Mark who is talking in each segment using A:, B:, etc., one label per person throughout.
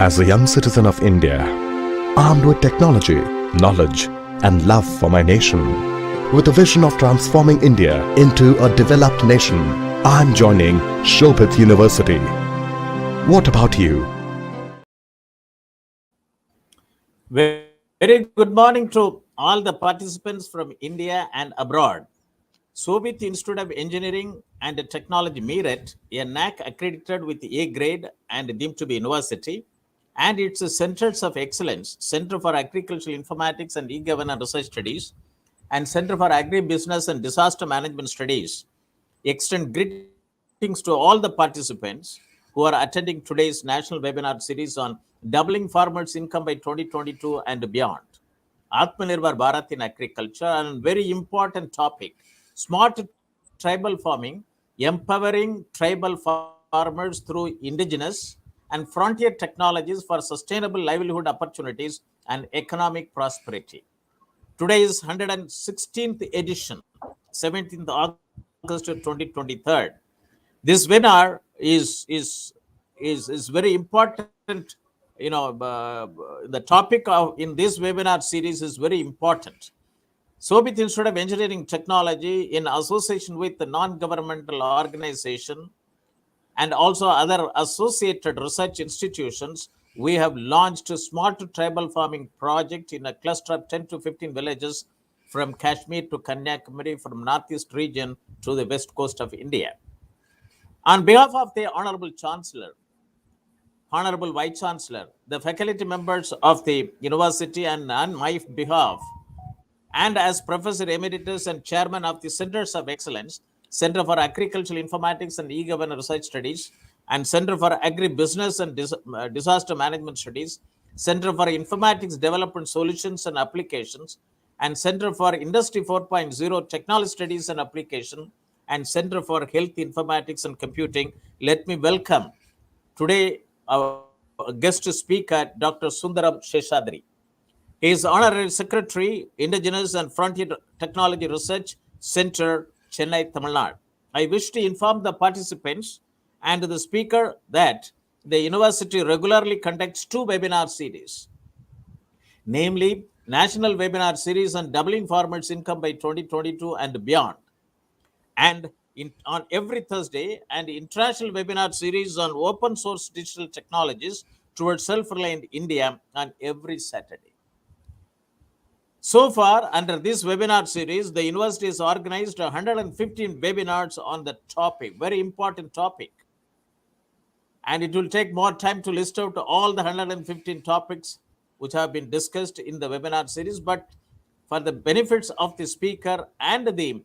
A: As a young citizen of India, armed with technology, knowledge, and love for my nation, with a vision of transforming India into a developed nation, I am joining Shobhit University. What about you?
B: Very good morning to all the participants from India and abroad. Shobhit Institute of Engineering and Technology Meerut, a NAC accredited with A grade and deemed to be university, and its Centers of Excellence, Center for Agricultural Informatics and E-Governance Research Studies, and Center for Agribusiness and Disaster Management Studies, extend greetings to all the participants who are attending today's national webinar series on doubling farmers' income by 2022 and beyond. Atmanirbhar Bharat in agriculture, and very important topic, smart tribal farming, empowering tribal farmers through indigenous and frontier technologies for sustainable livelihood opportunities and economic prosperity. Today is 116th edition, 17th August 2023. This webinar is very important. The topic in this webinar series is very important. Shobhit Institute of Engineering Technology, in association with the non-governmental organization and also other associated research institutions, we have launched a smart tribal farming project in a cluster of 10 to 15 villages from Kashmir to Kanyakumari, from northeast region to the west coast of India. On behalf of the Honorable Chancellor, Honorable Vice Chancellor, the faculty members of the university, and on my behalf, and as Professor Emeritus and Chairman of the Centers of Excellence, Center for Agricultural Informatics and E-Governance Research Studies, and Center for Agribusiness and Disaster Management Studies, Center for Informatics Development Solutions and Applications, and Center for Industry 4.0 Technology Studies and Application, and Center for Health Informatics and Computing, let me welcome today our guest speaker, Dr. Sundaram Seshadri. He is Honorary Secretary, Indigenous and Frontier Technology Research Center, Chennai, Tamilnadu. I wish to inform the participants and the speaker that the university regularly conducts two webinar series, namely National Webinar Series on Doubling Farmers' Income by 2022 and beyond, and on every Thursday, and International Webinar Series on Open Source Digital Technologies towards Self-Reliant India on every Saturday. So far, under this webinar series, the university has organized 115 webinars on the topic, very important topic. And it will take more time to list out all the 115 topics which have been discussed in the webinar series, but for the benefits of the speaker and the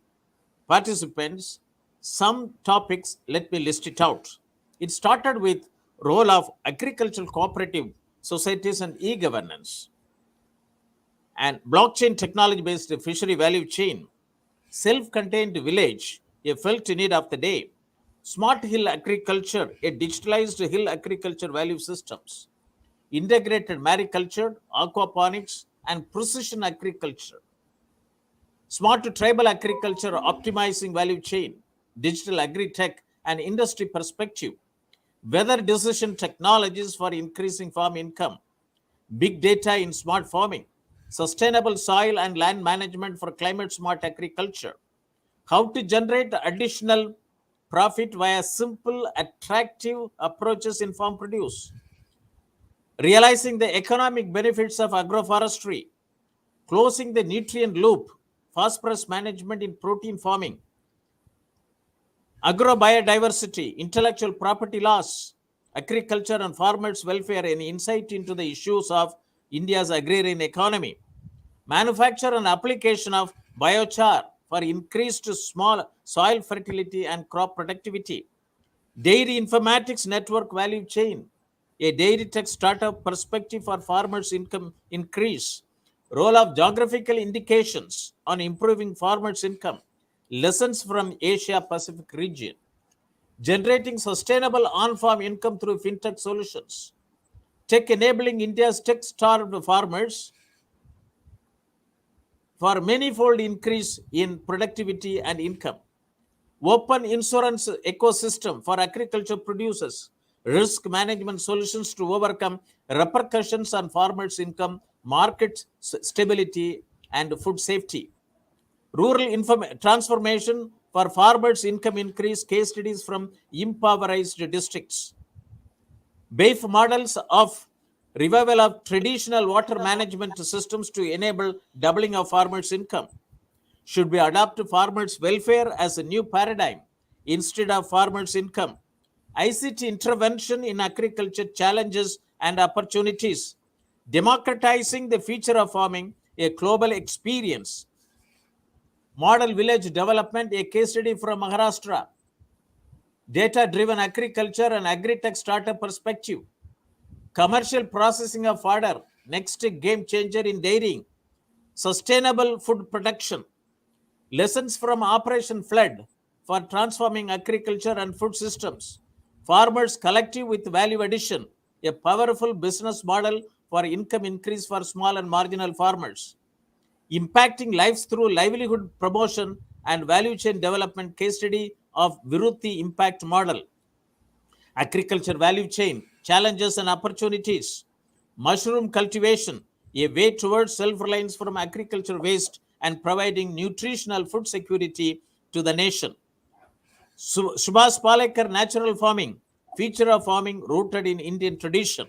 B: participants, some topics, let me list it out. It started with role of agricultural cooperative societies and e-governance, and blockchain technology-based fishery value chain, self-contained village, a felt need of the day, smart hill agriculture, a digitalized hill agriculture value systems, integrated mariculture, aquaponics, and precision agriculture, smart tribal agriculture, optimizing value chain, digital agri-tech and industry perspective, weather decision technologies for increasing farm income, big data in smart farming, sustainable soil and land management for climate smart agriculture, how to generate additional profit via simple, attractive approaches in farm produce, realizing the economic benefits of agroforestry, closing the nutrient loop, phosphorus management in protein farming, agrobiodiversity, intellectual property laws, agriculture and farmers' welfare, and insight into the issues of India's agrarian economy, manufacture and application of biochar for increased small soil fertility and crop productivity, dairy informatics network value chain, a dairy tech startup perspective for farmers' income increase, role of geographical indications on improving farmers' income, lessons from Asia Pacific region, generating sustainable on-farm income through fintech solutions, tech enabling India's tech-starved farmers for manifold increase in productivity and income, open insurance ecosystem for agriculture producers, risk management solutions to overcome repercussions on farmers' income, market stability, and food safety. Rural transformation for farmers' income increase, case studies from impoverished districts. BAFE models of revival of traditional water management systems to enable doubling of farmers' income. Should we adopt farmers' welfare as a new paradigm instead of farmers' income? ICT intervention in agriculture challenges and opportunities. Democratizing the future of farming, a global experience. Model village development, a case study from Maharashtra. Data-driven agriculture and agri-tech startup perspective. Commercial processing of fodder, next game changer in dairying. Sustainable food production. Lessons from Operation Flood for transforming agriculture and food systems. Farmers collective with value addition, a powerful business model for income increase for small and marginal farmers. Impacting lives through livelihood promotion and value chain development, case study of Viruthi impact model. Agriculture value chain, challenges and opportunities. Mushroom cultivation, a way towards self-reliance from agriculture waste and providing nutritional food security to the nation. Subhas Palekar natural farming, feature of farming rooted in Indian tradition.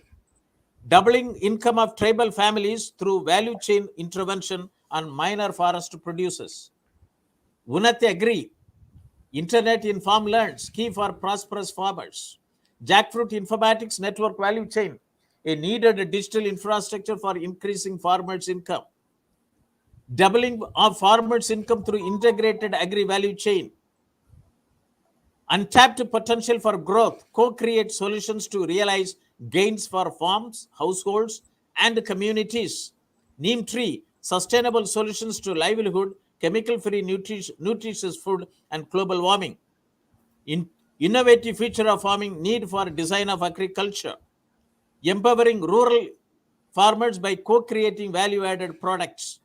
B: Doubling income of tribal families through value chain intervention on minor forest producers. Unnati Agri, internet in farmlands, key for prosperous farmers. Jackfruit informatics network value chain, a needed digital infrastructure for increasing farmers' income. Doubling of farmers' income through integrated agri value chain. Untapped potential for growth, co-create solutions to realize gains for farms, households, and communities. Neem tree, sustainable solutions to livelihood, chemical-free nutritious food, and global warming. Innovative future of farming, need for design of agriculture. Empowering rural farmers by co-creating value-added products.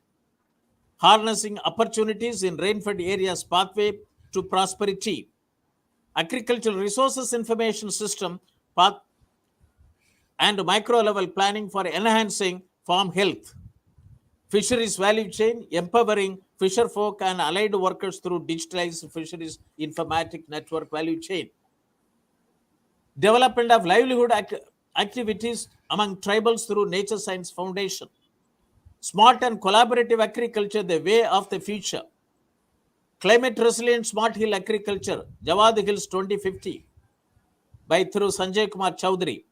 B: Harnessing opportunities in rainfed areas, pathway to prosperity. Agricultural resources information system path and micro-level planning for enhancing farm health. Fisheries value chain, empowering fisher folk and allied workers through digitalized fisheries informatic network value chain. Development of livelihood activities among tribals through Nature Science Foundation. Smart and collaborative agriculture, the way of the future. Climate resilient smart hill agriculture, Jawad Hills 2050, by through Sanjay Kumar Chowdhury.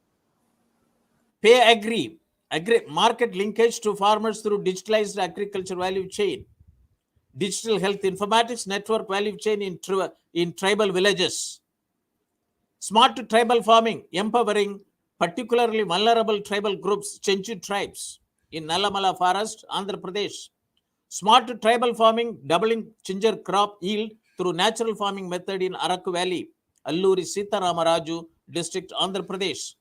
B: Pay agri, market linkage to farmers through digitalized agriculture value chain. Digital health informatics network value chain in tribal villages. Smart tribal farming, empowering particularly vulnerable tribal groups, Chenchu tribes in Nalamala Forest, Andhra Pradesh. Smart tribal farming, doubling ginger crop yield through natural farming method in Araku Valley, Alluri Sita Ramaraju district, Andhra Pradesh.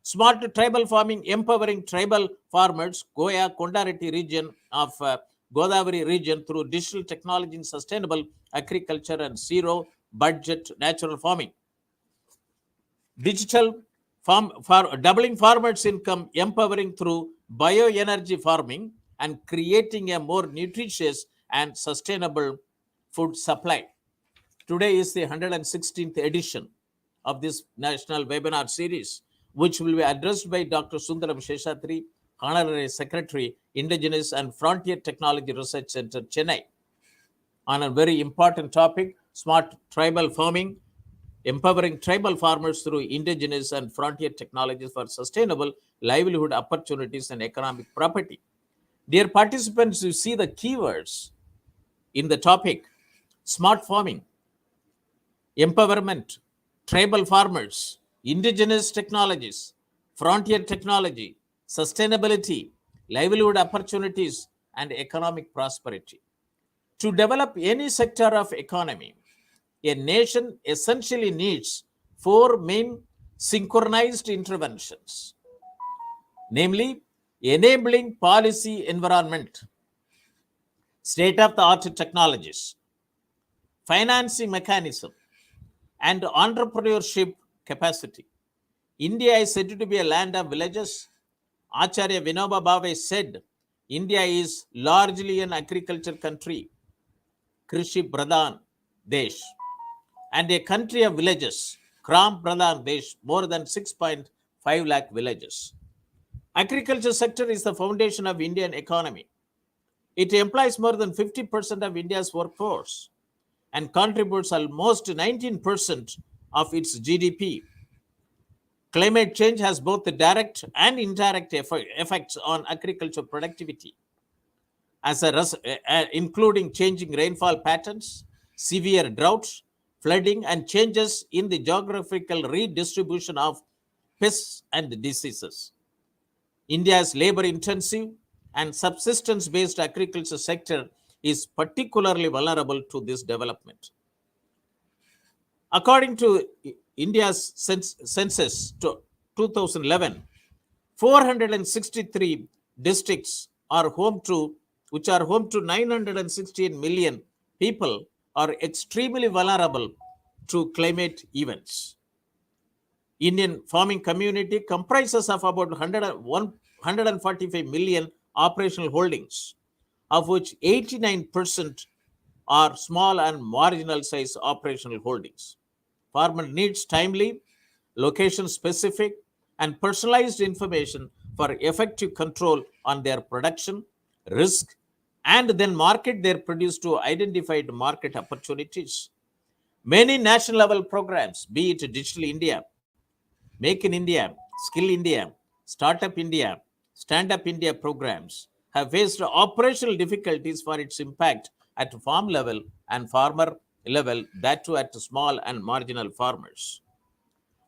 B: Smart tribal farming, empowering tribal farmers, Goya Kondarati region of Godavari region through digital technology in sustainable agriculture and zero budget natural farming. Digital farm for doubling farmers' income, empowering through bioenergy farming and creating a more nutritious and sustainable food supply. Today is the 116th edition of this national webinar series, which will be addressed by Dr. Sundaram Seshadri, Honorary Secretary, Indigenous and Frontier Technology Research Center, Chennai, on a very important topic, smart tribal farming, empowering tribal farmers through indigenous and frontier technologies for sustainable livelihood opportunities and economic property. Dear participants, you see the keywords in the topic: smart farming, empowerment, tribal farmers, indigenous technologies, frontier technology, sustainability, livelihood opportunities, and economic prosperity. To develop any sector of economy, a nation essentially needs four main synchronized interventions, namely enabling policy environment, state-of-the-art technologies, financing mechanism, and entrepreneurship capacity. India is said to be a land of villages. Acharya Vinoba Bhave said, India is largely an agriculture country, Krishi Pradhan Desh, and a country of villages, Kram Pradhan Desh, more than 6.5 lakh villages. Agriculture sector is the foundation of Indian economy. It employs more than 50% of India's workforce and contributes almost 19% of its GDP. Climate change has both the direct and indirect effects on agriculture productivity, including changing rainfall patterns, severe droughts, flooding, and changes in the geographical redistribution of pests and diseases. India's labor-intensive and subsistence-based agriculture sector is particularly vulnerable to this development. According to India's census to 2011, 463 districts are home to, which are home to 916 million people, are extremely vulnerable to climate events. Indian farming community comprises of about 145 million operational holdings, of which 89% are small and marginal size operational holdings. Farmer needs timely, location-specific, and personalized information for effective control on their production, risk, and then market their produce to identified market opportunities. Many national level programs, be it Digital India, Make in India, Skill India, Startup India, Stand Up India programs, have faced operational difficulties for its impact at farm level and farmer level, that too at small and marginal farmers.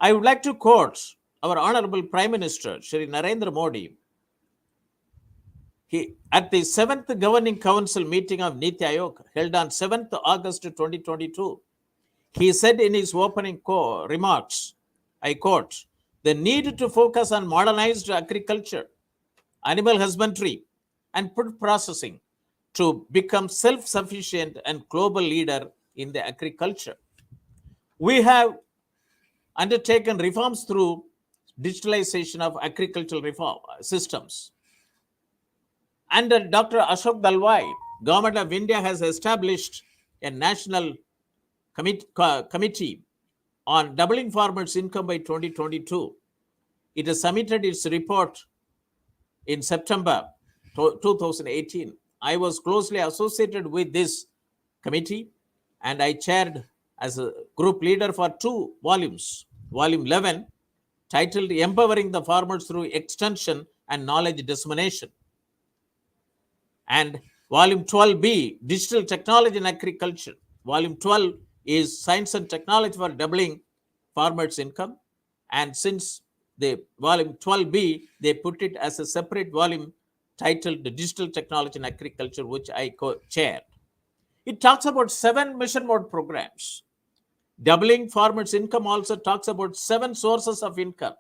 B: I would like to quote our Honorable Prime Minister, Shri Narendra Modi. At the 7th Governing Council meeting of Niti Aayog held on 7th August 2022, he said in his opening remarks, I quote, the need to focus on modernized agriculture, animal husbandry, and food processing to become self-sufficient and global leader in the agriculture. We have undertaken reforms through digitalization of agricultural reform systems. Under Dr. Ashok Dalwai, Government of India has established a national committee on doubling farmers' income by 2022. It has submitted its report in September 2018. I was closely associated with this committee and I chaired as a group leader for 2 volumes. Volume 11, titled Empowering the Farmers Through Extension and Knowledge Dissemination. And Volume 12B, Digital Technology in Agriculture. Volume 12 is Science and Technology for Doubling Farmers' Income. And since the Volume 12B, they put it as a separate volume titled Digital Technology in Agriculture, which I co-chaired. It talks about 7 mission mode programs. Doubling farmers' income also talks about 7 sources of income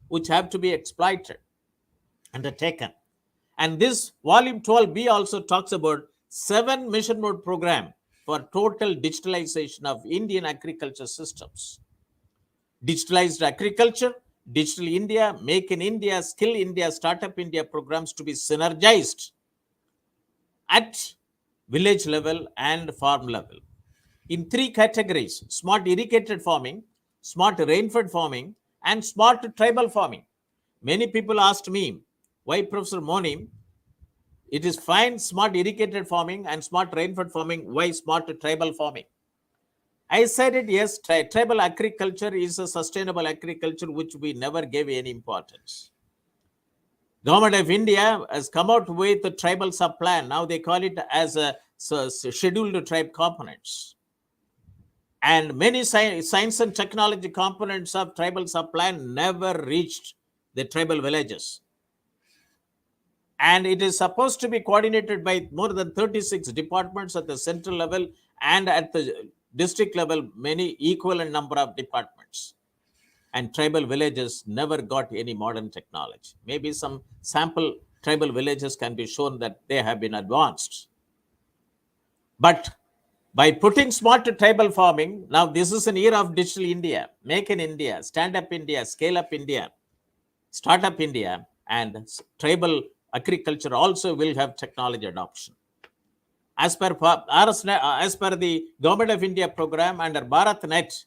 B: which have to be exploited, undertaken. And this volume 12B also talks about 7 mission mode program for total digitalization of Indian agriculture systems. Digitalized agriculture, Digital India, Make in India, Skill India, Startup India programs to be synergized at village level and farm level in 3 categories: smart irrigated farming, smart rainfed farming, and smart tribal farming. Many people asked me, why, Professor Moni, it is fine smart irrigated farming and smart rainfed farming, why smart tribal farming? I said it, yes, tribal agriculture is a sustainable agriculture which we never gave any importance. Government of India has come out with the tribal sub-plan. Now they call it as a scheduled tribe components. And many science and technology components of tribal sub-plan never reached the tribal villages. And it is supposed to be coordinated by more than 36 departments at the central level and at the district level, many equivalent number of departments. And tribal villages never got any modern technology. Maybe some sample tribal villages can be shown that they have been advanced. But By putting smart tribal farming, now this is an era of digital India, make in India, stand up India, scale up India, startup India, and tribal agriculture also will have technology adoption. As per the Government of India program under BharatNet,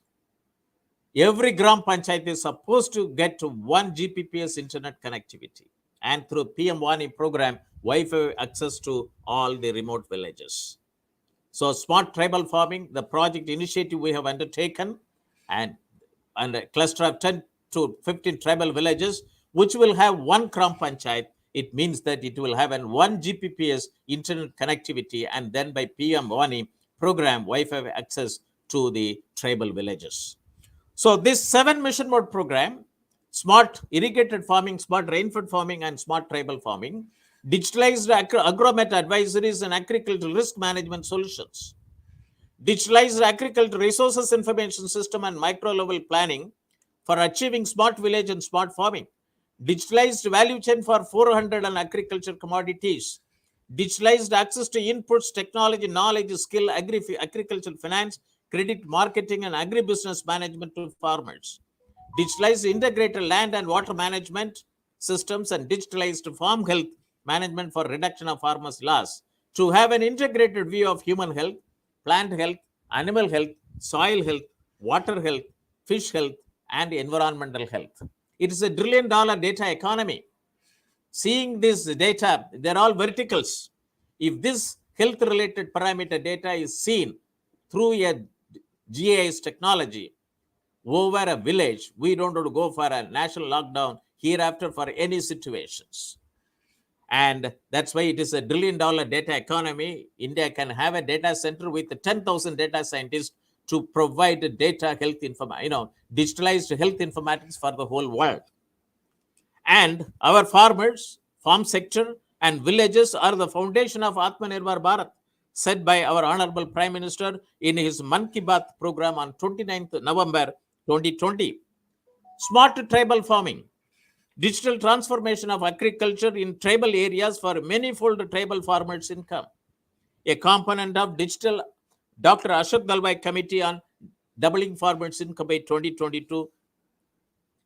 B: every Gram Panchayat is supposed to get 1 Gbps internet connectivity, and through PM Hony program, Wi-Fi access to all the remote villages. So smart tribal farming, the project initiative we have undertaken, and a cluster of 10 to 15 tribal villages, which will have 1 Gram Panchayat. It means that it will have an 1 Gbps internet connectivity, and then by PM Hony program, Wi-Fi access to the tribal villages. So this 7 mission mode program, smart irrigated farming, smart rainfed farming, and smart tribal farming, digitalized agromet advisories and agricultural risk management solutions, digitalized agricultural resources information system and micro level planning for achieving smart village and smart farming, digitalized value chain for 400 and agriculture commodities, digitalized access to inputs, technology, knowledge, skill, agricultural finance, credit, marketing, and agribusiness management to farmers, digitalized integrated land and water management systems, and digitalized farm health management for reduction of farmers' loss, to have an integrated view of human health, plant health, animal health, soil health, water health, fish health, and environmental health. It is a $1 trillion data economy. Seeing this data, they're all verticals. If this health-related parameter data is seen through a GIS technology over a village, we don't have to go for a national lockdown hereafter for any situations. And that's why it is a $1 trillion data economy. India can have a data center with 10,000 data scientists to provide data health digitalized health informatics for the whole world. And our farmers, farm sector, and villages are the foundation of Atmanirbhar Bharat, said by our Honorable Prime Minister in his Man Ki Baat program on 29th November 2020. Smart tribal farming, digital transformation of agriculture in tribal areas for manifold tribal farmers' income, a component of digital Dr. Ashok Dalwai Committee on Doubling Farmers' Income by 2022,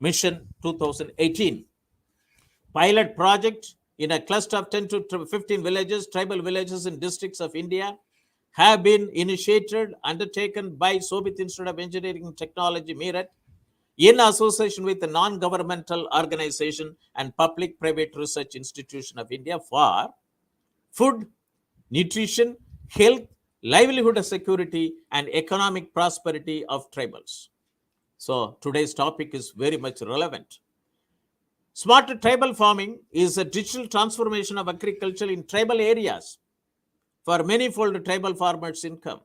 B: Mission 2018. Pilot project in a cluster of 10 to 15 villages, tribal villages in districts of India, have been initiated, undertaken by Shobhit Institute of Engineering and Technology, Meerut, in association with the non-governmental organization and public-private research institution of India for food, nutrition, health, livelihood security, and economic prosperity of tribals. So today's topic is very much relevant. Smart tribal farming is a digital transformation of agriculture in tribal areas for manifold tribal farmers' income.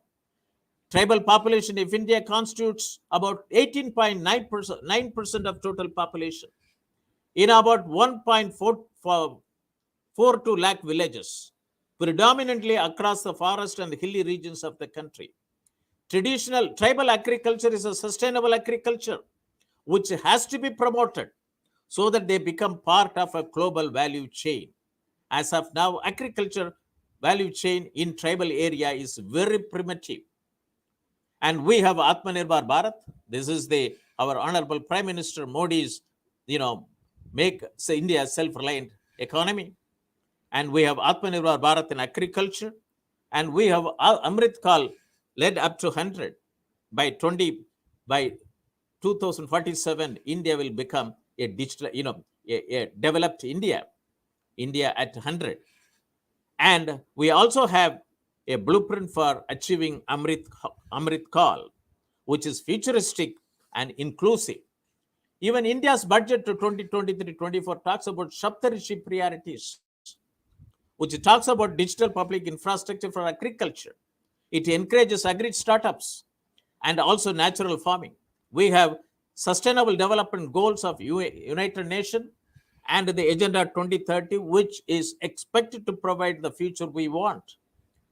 B: Tribal population of India constitutes about 18.9% of total population in about 1.42 lakh villages, predominantly across the forest and hilly regions of the country. Traditional tribal agriculture is a sustainable agriculture which has to be promoted so that they become part of a global value chain. As of now, agriculture value chain in tribal area is very primitive. And we have Atmanirbhar Bharat. This is our Honorable Prime Minister Modi's, make India self-reliant economy. And we have Atmanirbhar Bharat in agriculture. And we have Amrit Kal led up to 100. By 2047, India will become a digital, a developed India at 100. And we also have a blueprint for achieving Amrit Kal, which is futuristic and inclusive. Even India's budget to 2023-24 talks about Saptarishi priorities, which talks about digital public infrastructure for agriculture. It encourages agri startups and also natural farming. We have Sustainable Development Goals of United Nations and the Agenda 2030, which is expected to provide the future we want.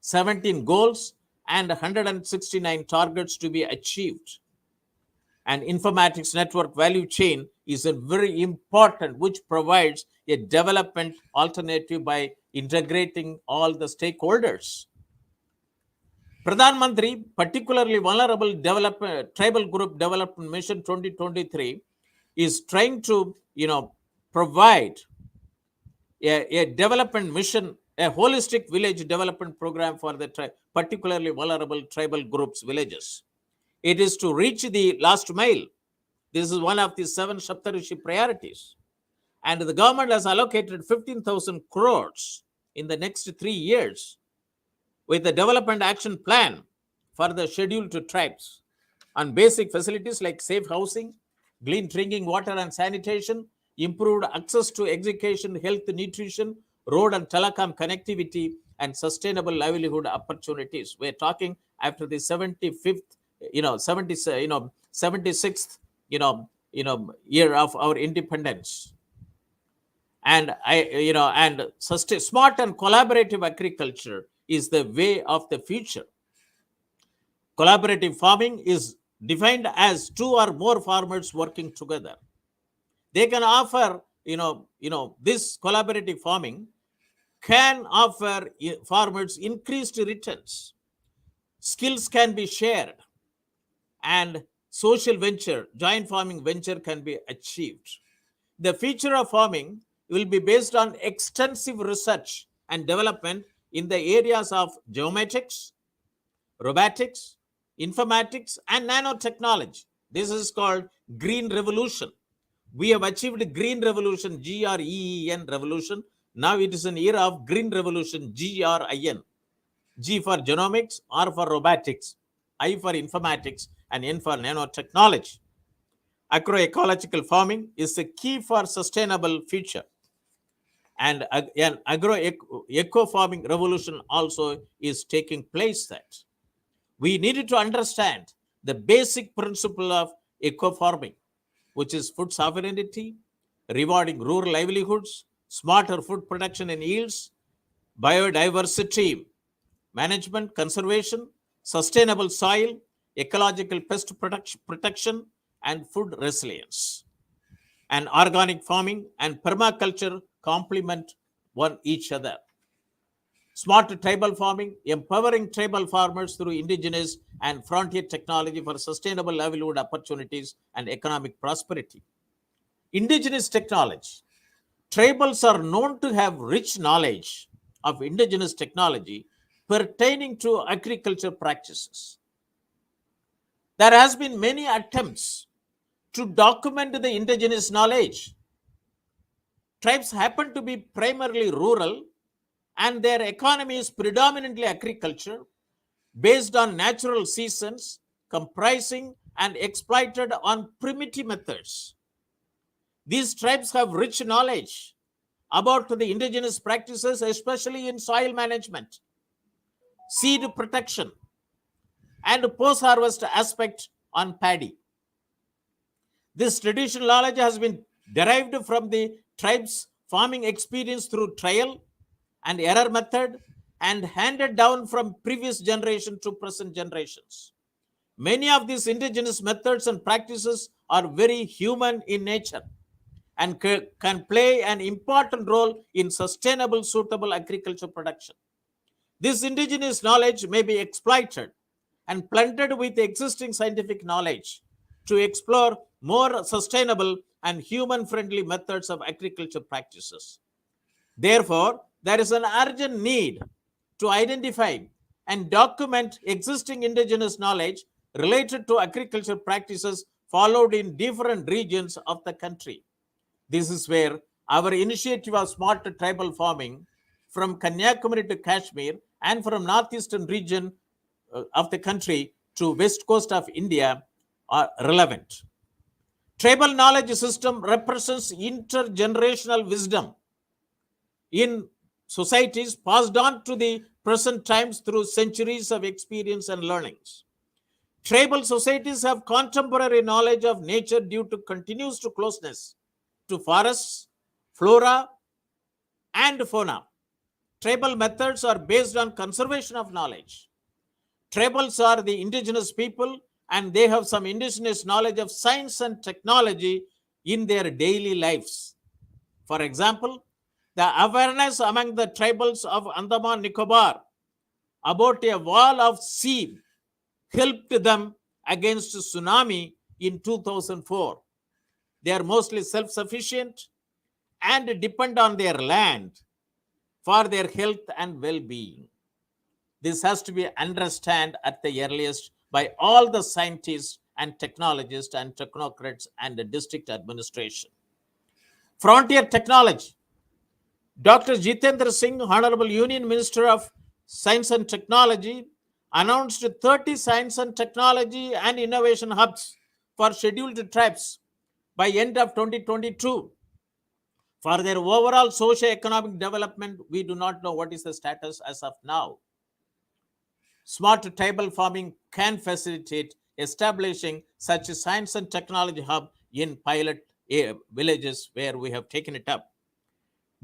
B: 17 goals and 169 targets to be achieved. And informatics network value chain is a very important, which provides a development alternative by integrating all the stakeholders. Pradhan Mantri, particularly vulnerable tribal group development mission 2023, is trying to, provide a development mission, a holistic village development program for the particularly vulnerable tribal groups, villages. It is to reach the last mile. This is one of the 7 Saptarishi priorities. And the government has allocated 15,000 crores in the next 3 years with the development action plan for the scheduled tribes on basic facilities like safe housing, clean drinking water and sanitation, improved access to education, health, nutrition, road and telecom connectivity, and sustainable livelihood opportunities. We're talking after the 75th, 76th, year of our independence. And smart and collaborative agriculture is the way of the future. Collaborative farming is defined as 2 or more farmers working together. They can offer, this collaborative farming can offer farmers increased returns. Skills can be shared, and social venture, joint farming venture can be achieved. The future of farming will be based on extensive research and development in the areas of geomatics, robotics, informatics, and nanotechnology. This is called green revolution. We have achieved green revolution, GREEN revolution. Now it is an era of green revolution, GRIN. G for genomics, R for robotics, I for informatics, and N for nanotechnology. Agroecological farming is the key for sustainable future. And an eco farming revolution also is taking place. That we needed to understand the basic principle of eco farming, which is food sovereignty, rewarding rural livelihoods, smarter food production and yields, biodiversity management, conservation, sustainable soil, ecological pest protection, and food resilience. And organic farming and permaculture complement one each other. Smart tribal farming, empowering tribal farmers through indigenous and frontier technology for sustainable livelihood opportunities and economic prosperity. Indigenous technology. Tribals are known to have rich knowledge of indigenous technology pertaining to agriculture practices. There has been many attempts to document the indigenous knowledge. Tribes happen to be primarily rural, and their economy is predominantly agriculture based on natural seasons, comprising and exploited on primitive methods. These tribes have rich knowledge about the indigenous practices, especially in soil management, seed protection, and post-harvest aspect on paddy. This traditional knowledge has been derived from the tribe's farming experience through trial and error method and handed down from previous generation to present generations. Many of these indigenous methods and practices are very human in nature and can play an important role in sustainable, suitable agriculture production. This indigenous knowledge may be exploited and blended with existing scientific knowledge to explore more sustainable and human-friendly methods of agriculture practices. Therefore, there is an urgent need to identify and document existing indigenous knowledge related to agriculture practices followed in different regions of the country. This is where our initiative of smart tribal farming from Kanyakumari to Kashmir and from northeastern region of the country to west coast of India are relevant. Tribal knowledge system represents intergenerational wisdom in societies passed on to the present times through centuries of experience and learnings. Tribal societies have contemporary knowledge of nature due to continuous closeness to forests, flora, and fauna. Tribal methods are based on conservation of knowledge. Tribals are the indigenous people, and they have some indigenous knowledge of science and technology in their daily lives. For example, the awareness among the tribals of Andaman Nicobar about a wall of sea helped them against tsunami in 2004. They are mostly self-sufficient and depend on their land for their health and well-being. This has to be understood at the earliest by all the scientists and technologists and technocrats and the district administration. Frontier technology. Dr. Jitendra Singh, Honorable Union Minister of Science and Technology, announced 30 science and technology and innovation hubs for scheduled tribes by end of 2022. For their overall socio-economic development, we do not know what is the status as of now. Smart tribal farming can facilitate establishing such a science and technology hub in pilot villages where we have taken it up.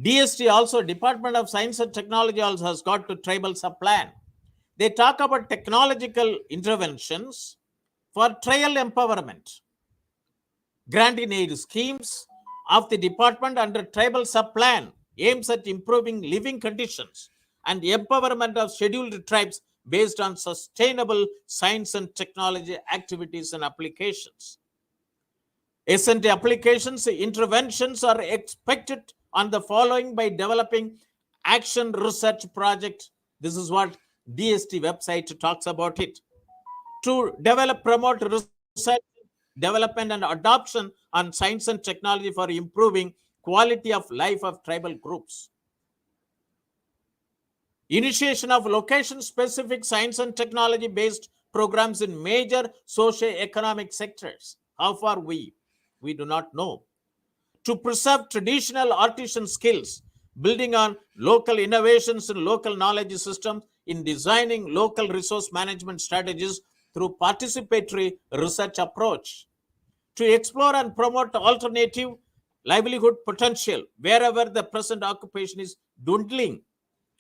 B: DST also, Department of Science and Technology, also has got to tribal sub-plan. They talk about technological interventions for trial empowerment. Granting aid schemes of the department under tribal sub-plan aims at improving living conditions and empowerment of scheduled tribes based on sustainable science and technology activities and applications. S&T applications interventions are expected on the following by developing action research project. This is what DST website talks about it. To develop, promote research, development and adoption on science and technology for improving quality of life of tribal groups. Initiation of location-specific science and technology-based programs in major socio-economic sectors. How far we do not know. To preserve traditional artisan skills, building on local innovations and local knowledge systems in designing local resource management strategies through participatory research approach. To explore and promote alternative livelihood potential wherever the present occupation is dwindling,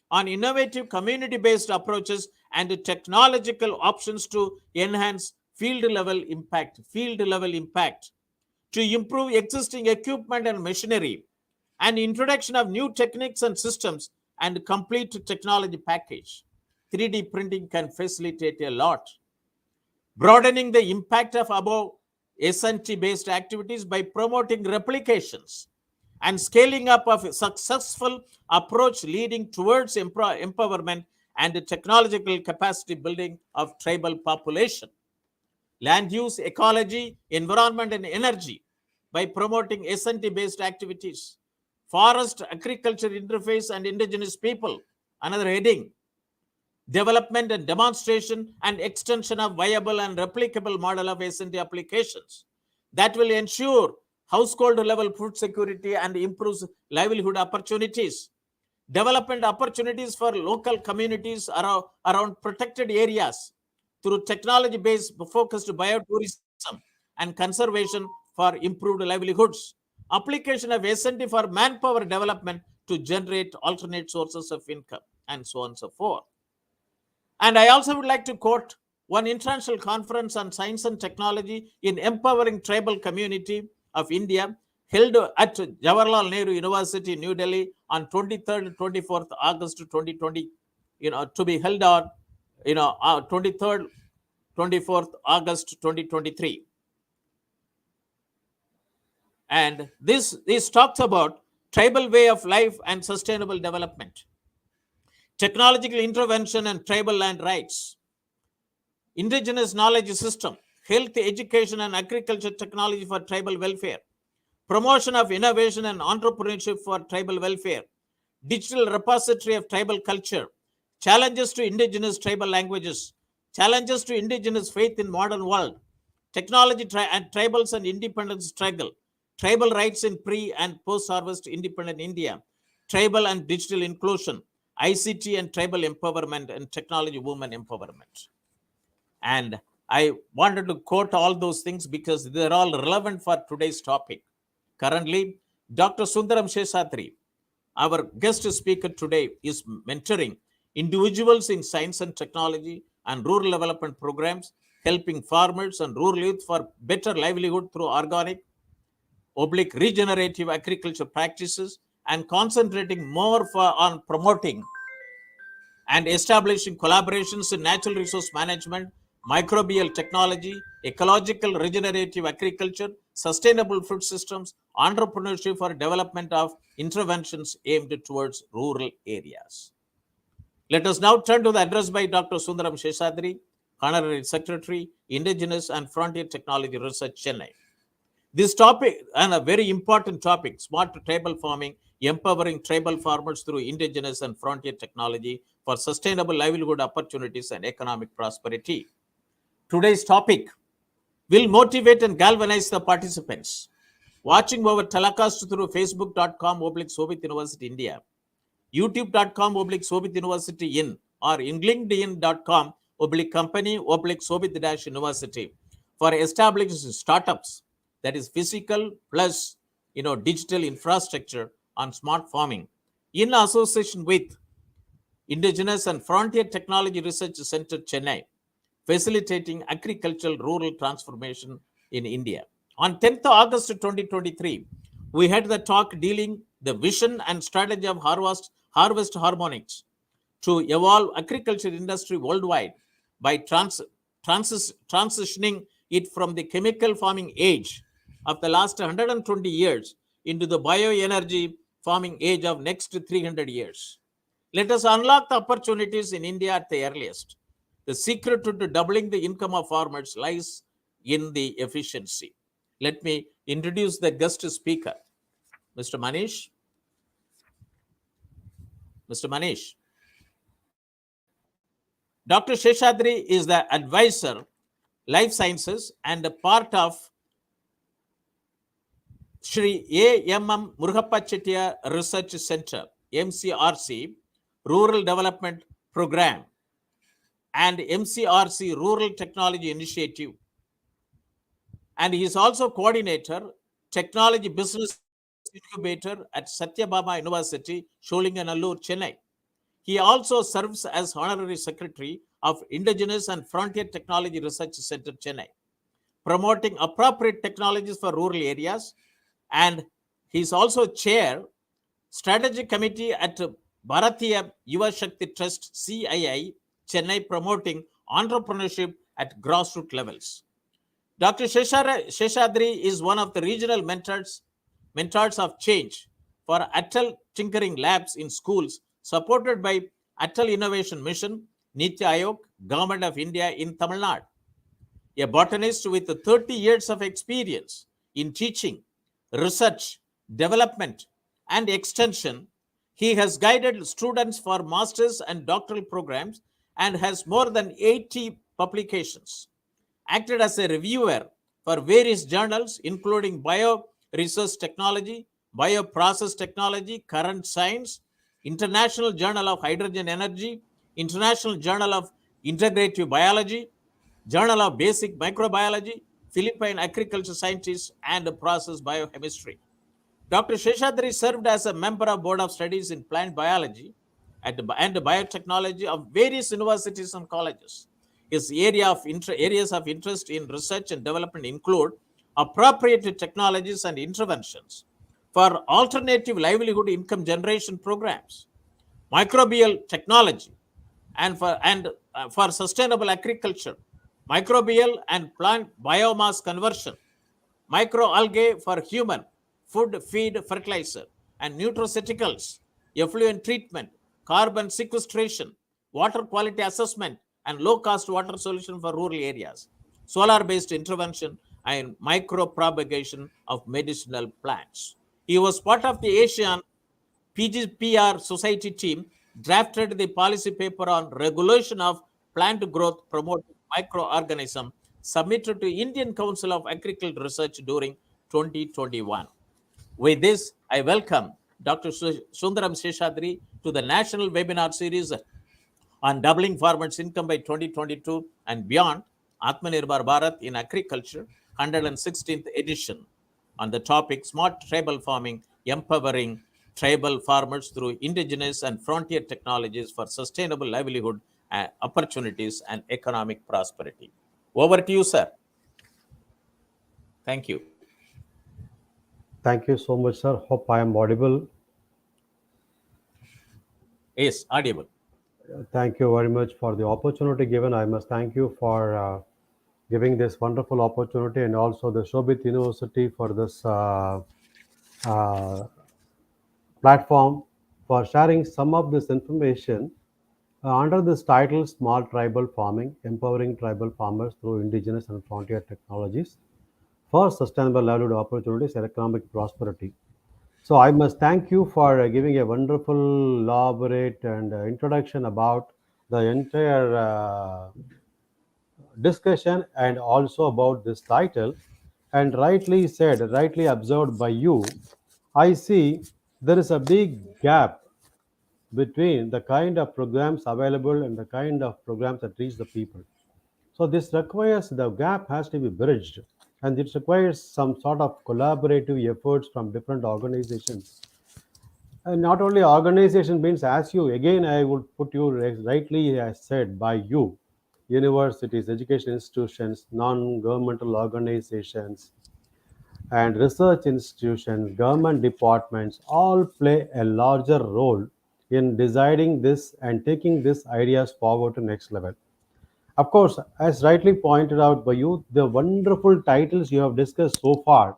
B: on innovative community-based approaches and technological options to enhance field level impact, to improve existing equipment and machinery, and introduction of new techniques and systems and complete technology package. 3D printing can facilitate a lot. Broadening the impact of above S&T based activities by promoting replications and scaling up of a successful approach leading towards empowerment and technological capacity building of tribal population. Land use, ecology, environment and energy by promoting S&T based activities. Forest, agriculture interface and indigenous people, another heading. Development and demonstration and extension of viable and replicable model of S&T applications that will ensure household level food security and improves livelihood opportunities. Development opportunities for local communities around protected areas through technology-based focused biotourism and conservation for improved livelihoods. Application of S&T for manpower development to generate alternate sources of income, and so on and so forth. And I also would like to quote one international conference on science and technology in empowering tribal community of India held at Jawaharlal Nehru University, New Delhi on 23rd and 24th August 2020, to be held on, 23rd, 24th August 2023. And this talks about tribal way of life and sustainable development, technological intervention and tribal land rights, indigenous knowledge system, health, education and agriculture technology for tribal welfare, promotion of innovation and entrepreneurship for tribal welfare, digital repository of tribal culture, challenges to indigenous tribal languages, challenges to indigenous faith in modern world, technology and tribals and independence struggle, tribal rights in pre and post-harvest independent India, tribal and digital inclusion, ICT and tribal empowerment and technology women empowerment. And I wanted to quote all those things because they're all relevant for today's topic. Currently, Dr. Sundaram Seshadri, our guest speaker today, is mentoring individuals in science and technology and rural development programs, helping farmers and rural youth for better livelihood through organic, regenerative agriculture practices, and concentrating more on promoting and establishing collaborations in natural resource management, microbial technology, ecological regenerative agriculture, sustainable food systems, entrepreneurship for development of interventions aimed towards rural areas. Let us now turn to the address by Dr. Sundaram Seshadri, Honorary Secretary, Indigenous and Frontier Technology Research, Chennai. This topic, and a very important topic, smart tribal farming, empowering tribal farmers through indigenous and frontier technology for sustainable livelihood opportunities and economic prosperity. Today's topic will motivate and galvanize the participants. Watching our telecast through facebook.com/Shobhit University India, youtube.com/Shobhit University in, or linkedin.com/company/Shobhit-University for established startups, that is physical plus digital infrastructure on smart farming, in association with Indigenous and Frontier Technology Research Center, Chennai, facilitating agricultural rural transformation in India. On 10th August 2023, we had the talk dealing the vision and strategy of harvest harmonics to evolve agriculture industry worldwide by transitioning it from the chemical farming age of the last 120 years into the bioenergy farming age of next 300 years. Let us unlock the opportunities in India at the earliest. The secret to doubling the income of farmers lies in the efficiency. Let me introduce the guest speaker, Mr. Manish. Mr. Manish. Dr. Seshadri is the advisor, life sciences, and a part of Shri A.M.M. Murugappa Chettiar Research Center, MCRC, Rural Development Program, and MCRC Rural Technology Initiative. And he is also coordinator, Technology Business Incubator at Satyabama University, Sholinganallur, Chennai. He also serves as Honorary Secretary of Indigenous and Frontier Technology Research Center, Chennai, promoting appropriate technologies for rural areas. And he's also chair, Strategic Committee at Bharatiya Yuva Shakti Trust, CII, Chennai, promoting entrepreneurship at grassroots levels. Dr. Seshadri is one of the regional mentors of change for Atal Tinkering Labs in schools, supported by Atal Innovation Mission, Niti Aayog, Government of India in Tamilnadu. A botanist with 30 years of experience in teaching, research, development, and extension, he has guided students for master's and doctoral programs and has more than 80 publications. Acted as a reviewer for various journals, including Bio-Resource Technology, Bioprocess Technology, Current Science, International Journal of Hydrogen Energy, International Journal of Integrative Biology, Journal of Basic Microbiology, Philippine Agriculture Scientists, and Process Biochemistry. Dr. Seshadri served as a member of Board of Studies in Plant Biology and Biotechnology of various universities and colleges. His areas of interest in research and development include appropriate technologies and interventions for alternative livelihood income generation programs, microbial technology, and for sustainable agriculture, microbial and plant biomass conversion, microalgae for human food feed fertilizer, and nutraceuticals, effluent treatment, carbon sequestration, water quality assessment, and low-cost water solution for rural areas, solar-based intervention, and micropropagation of medicinal plants. He was part of the Asian PGPR Society team, drafted the policy paper on regulation of plant growth promoting microorganism, submitted to Indian Council of Agricultural Research during 2021. With this, I welcome Dr. Sundaram Seshadri to the national webinar series on doubling farmers' income by 2022 and beyond, Atmanirbhar Bharat in Agriculture, 116th edition, on the topic Smart Tribal Farming, Empowering Tribal Farmers through Indigenous and Frontier Technologies for Sustainable Livelihood Opportunities and Economic Prosperity. Over to you, sir. Thank you.
C: Thank you so much, sir. Hope I am audible.
B: Yes, audible.
C: Thank you very much for the opportunity given. I must thank you for giving this wonderful opportunity, and also the Shobhit University for this uh, platform for sharing some of this information under this title Small Tribal Farming, Empowering Tribal Farmers Through Indigenous and Frontier Technologies for Sustainable Livelihood Opportunities and Economic Prosperity. So I must thank you for giving a wonderful, elaborate, and introduction about the entire discussion and also about this title. And rightly said, rightly observed by you, I see there is a big gap between the kind of programs available and the kind of programs that reach the people. So this requires the gap has to be bridged, and it requires some sort of collaborative efforts from different organizations. And not only organization means, as you again, I would put you rightly as said by you, universities, education institutions, non-governmental organizations, and research institutions, government departments all play a larger role in deciding this and taking these ideas forward to next level. Of course, as rightly pointed out by you, the wonderful titles you have discussed so far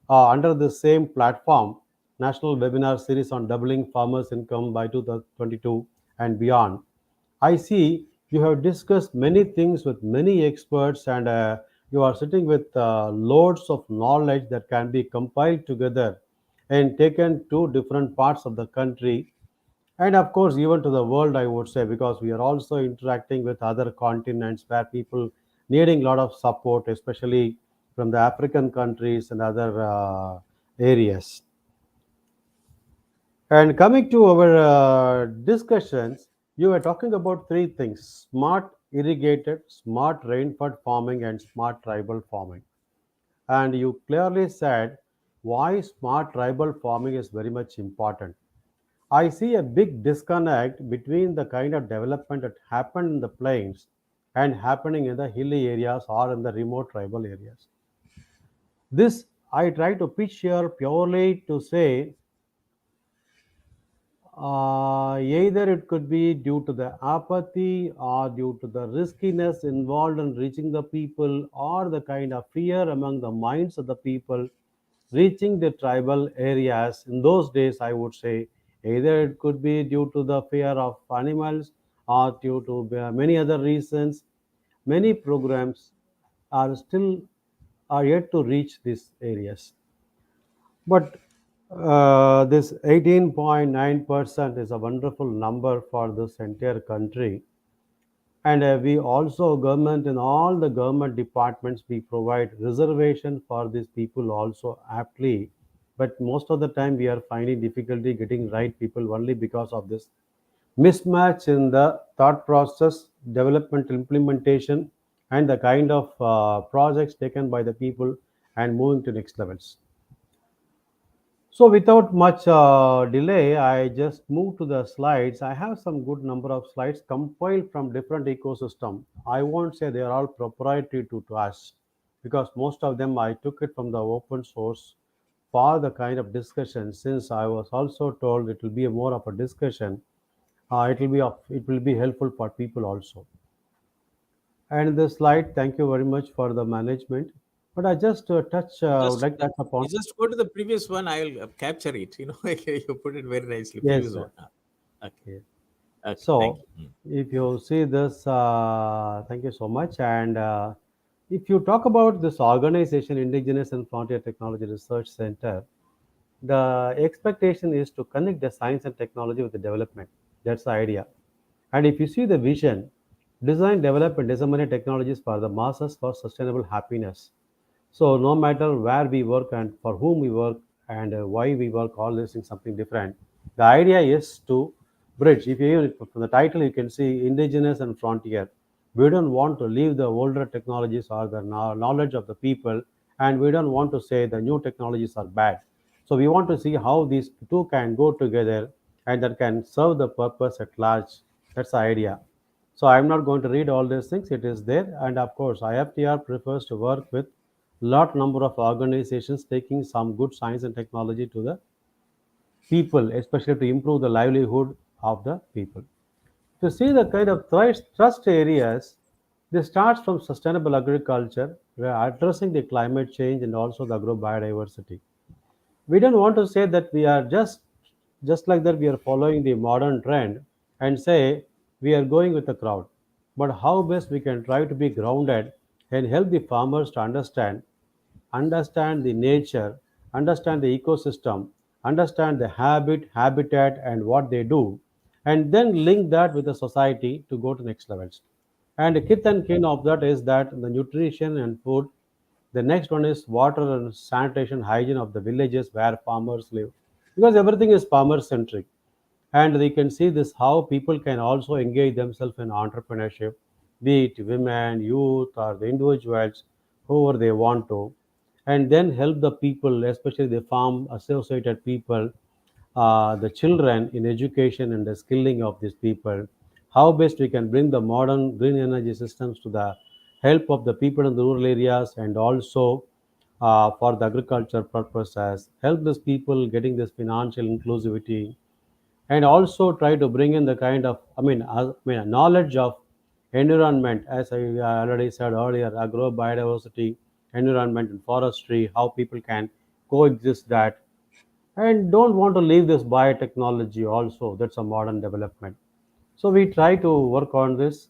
C: under the same platform, National Webinar Series on Doubling Farmers' Income by 2022 and beyond. I see you have discussed many things with many experts, and you are sitting with loads of knowledge that can be compiled together and taken to different parts of the country, and of course even to the world, I would say, because we are also interacting with other continents where people needing a lot of support, especially from the African countries and other areas. And coming to our discussions, you were talking about three things: smart irrigated, smart rainfed farming, and smart tribal farming. And you clearly said why smart tribal farming is very much important. I see a big disconnect between the kind of development that happened in the plains and happening in the hilly areas or in the remote tribal areas. This I try to pitch here purely to say either it could be due to the apathy or due to the riskiness involved in reaching the people, or the kind of fear among the minds of the people reaching the tribal areas. In those days, I would say either it could be due to the fear of animals or due to many other reasons. Many programs are still are yet to reach these areas. But this 18.9% is a wonderful number for this entire country. And we also, government, in all the government departments, we provide reservation for these people also aptly. But most of the time, we are finding difficulty getting right people only because of this mismatch in the thought process, development, implementation, and the kind of projects taken by the people and moving to next levels. So without much delay, I just move to the slides. I have some good number of slides compiled from different ecosystem. I won't say they are all proprietary to us, because most of them I took it from the open source for the kind of discussion. Since I was also told it will be a more of a discussion, it will be helpful for people also. And the slide, thank you very much for the management. But I just would
B: Just
C: like to touch
B: you
C: upon.
B: just go to the previous one. I'll capture it. You put it very nicely.
C: Yes,
B: Previous
C: sir.
B: one. Okay.
C: Okay.
B: Okay. Thank
C: So,
B: you.
C: if you see this, thank you so much. And if you talk about this organization, Indigenous and Frontier Technology Research Center, the expectation is to connect the science and technology with the development. That's the idea. And if you see the vision, design, develop, and disseminate technologies for the masses for sustainable happiness. So no matter where we work and for whom we work and why we work, all this is something different. The idea is to bridge. If you from the title, you can see indigenous and frontier. We don't want to leave the older technologies or the knowledge of the people, and we don't want to say the new technologies are bad. So we want to see how these two can go together and that can serve the purpose at large. That's the idea. So I'm not going to read all these things. It is there, and of course, IFTR prefers to work with lot number of organizations taking some good science and technology to the people, especially to improve the livelihood of the people. To see the kind of thrust areas, this starts from sustainable agriculture, where addressing the climate change and also the agro biodiversity. We don't want to say that we are just like that we are following the modern trend and say we are going with the crowd, but how best we can try to be grounded and help the farmers to understand the nature, understand the ecosystem, understand the habitat, and what they do, and then link that with the society to go to next levels. And the kith and kin of that is that the nutrition and food. The next one is water and sanitation hygiene of the villages where farmers live, because everything is farmer centric. And we can see this how people can also engage themselves in entrepreneurship, be it women, youth, or the individuals, whoever they want to, and then help the people, especially the farm associated people, the children in education and the skilling of these people. How best we can bring the modern green energy systems to the help of the people in the rural areas, and also for the agriculture purposes, help these people getting this financial inclusivity, and also try to bring in the kind of knowledge of environment, as I already said earlier, agro biodiversity, environment and forestry, how people can coexist that, and don't want to leave this biotechnology also. That's a modern development. So we try to work on this,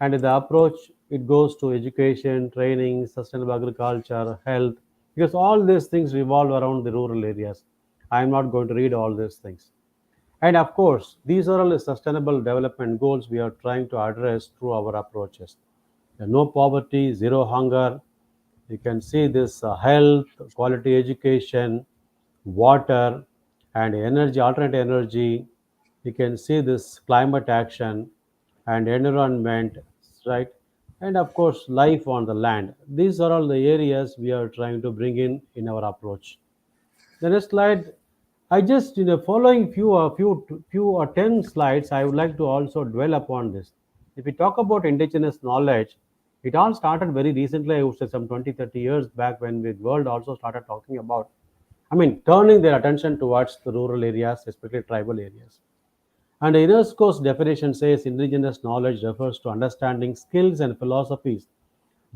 C: and the approach, it goes to education, training, sustainable agriculture, health, because all these things revolve around the rural areas. I'm not going to read all these things. And of course, these are all the sustainable development goals we are trying to address through our approaches. No poverty, zero hunger. You can see this health, quality education, water, and energy, alternate energy. You can see this climate action and environment, right? And of course, life on the land. These are all the areas we are trying to bring in our approach. The next slide, I just following few or 10 slides, I would like to also dwell upon this. If we talk about indigenous knowledge, it all started very recently. I would say some 20, 30 years back, when the world also started talking about, turning their attention towards the rural areas, especially tribal areas. And UNESCO's definition says indigenous knowledge refers to understanding skills and philosophies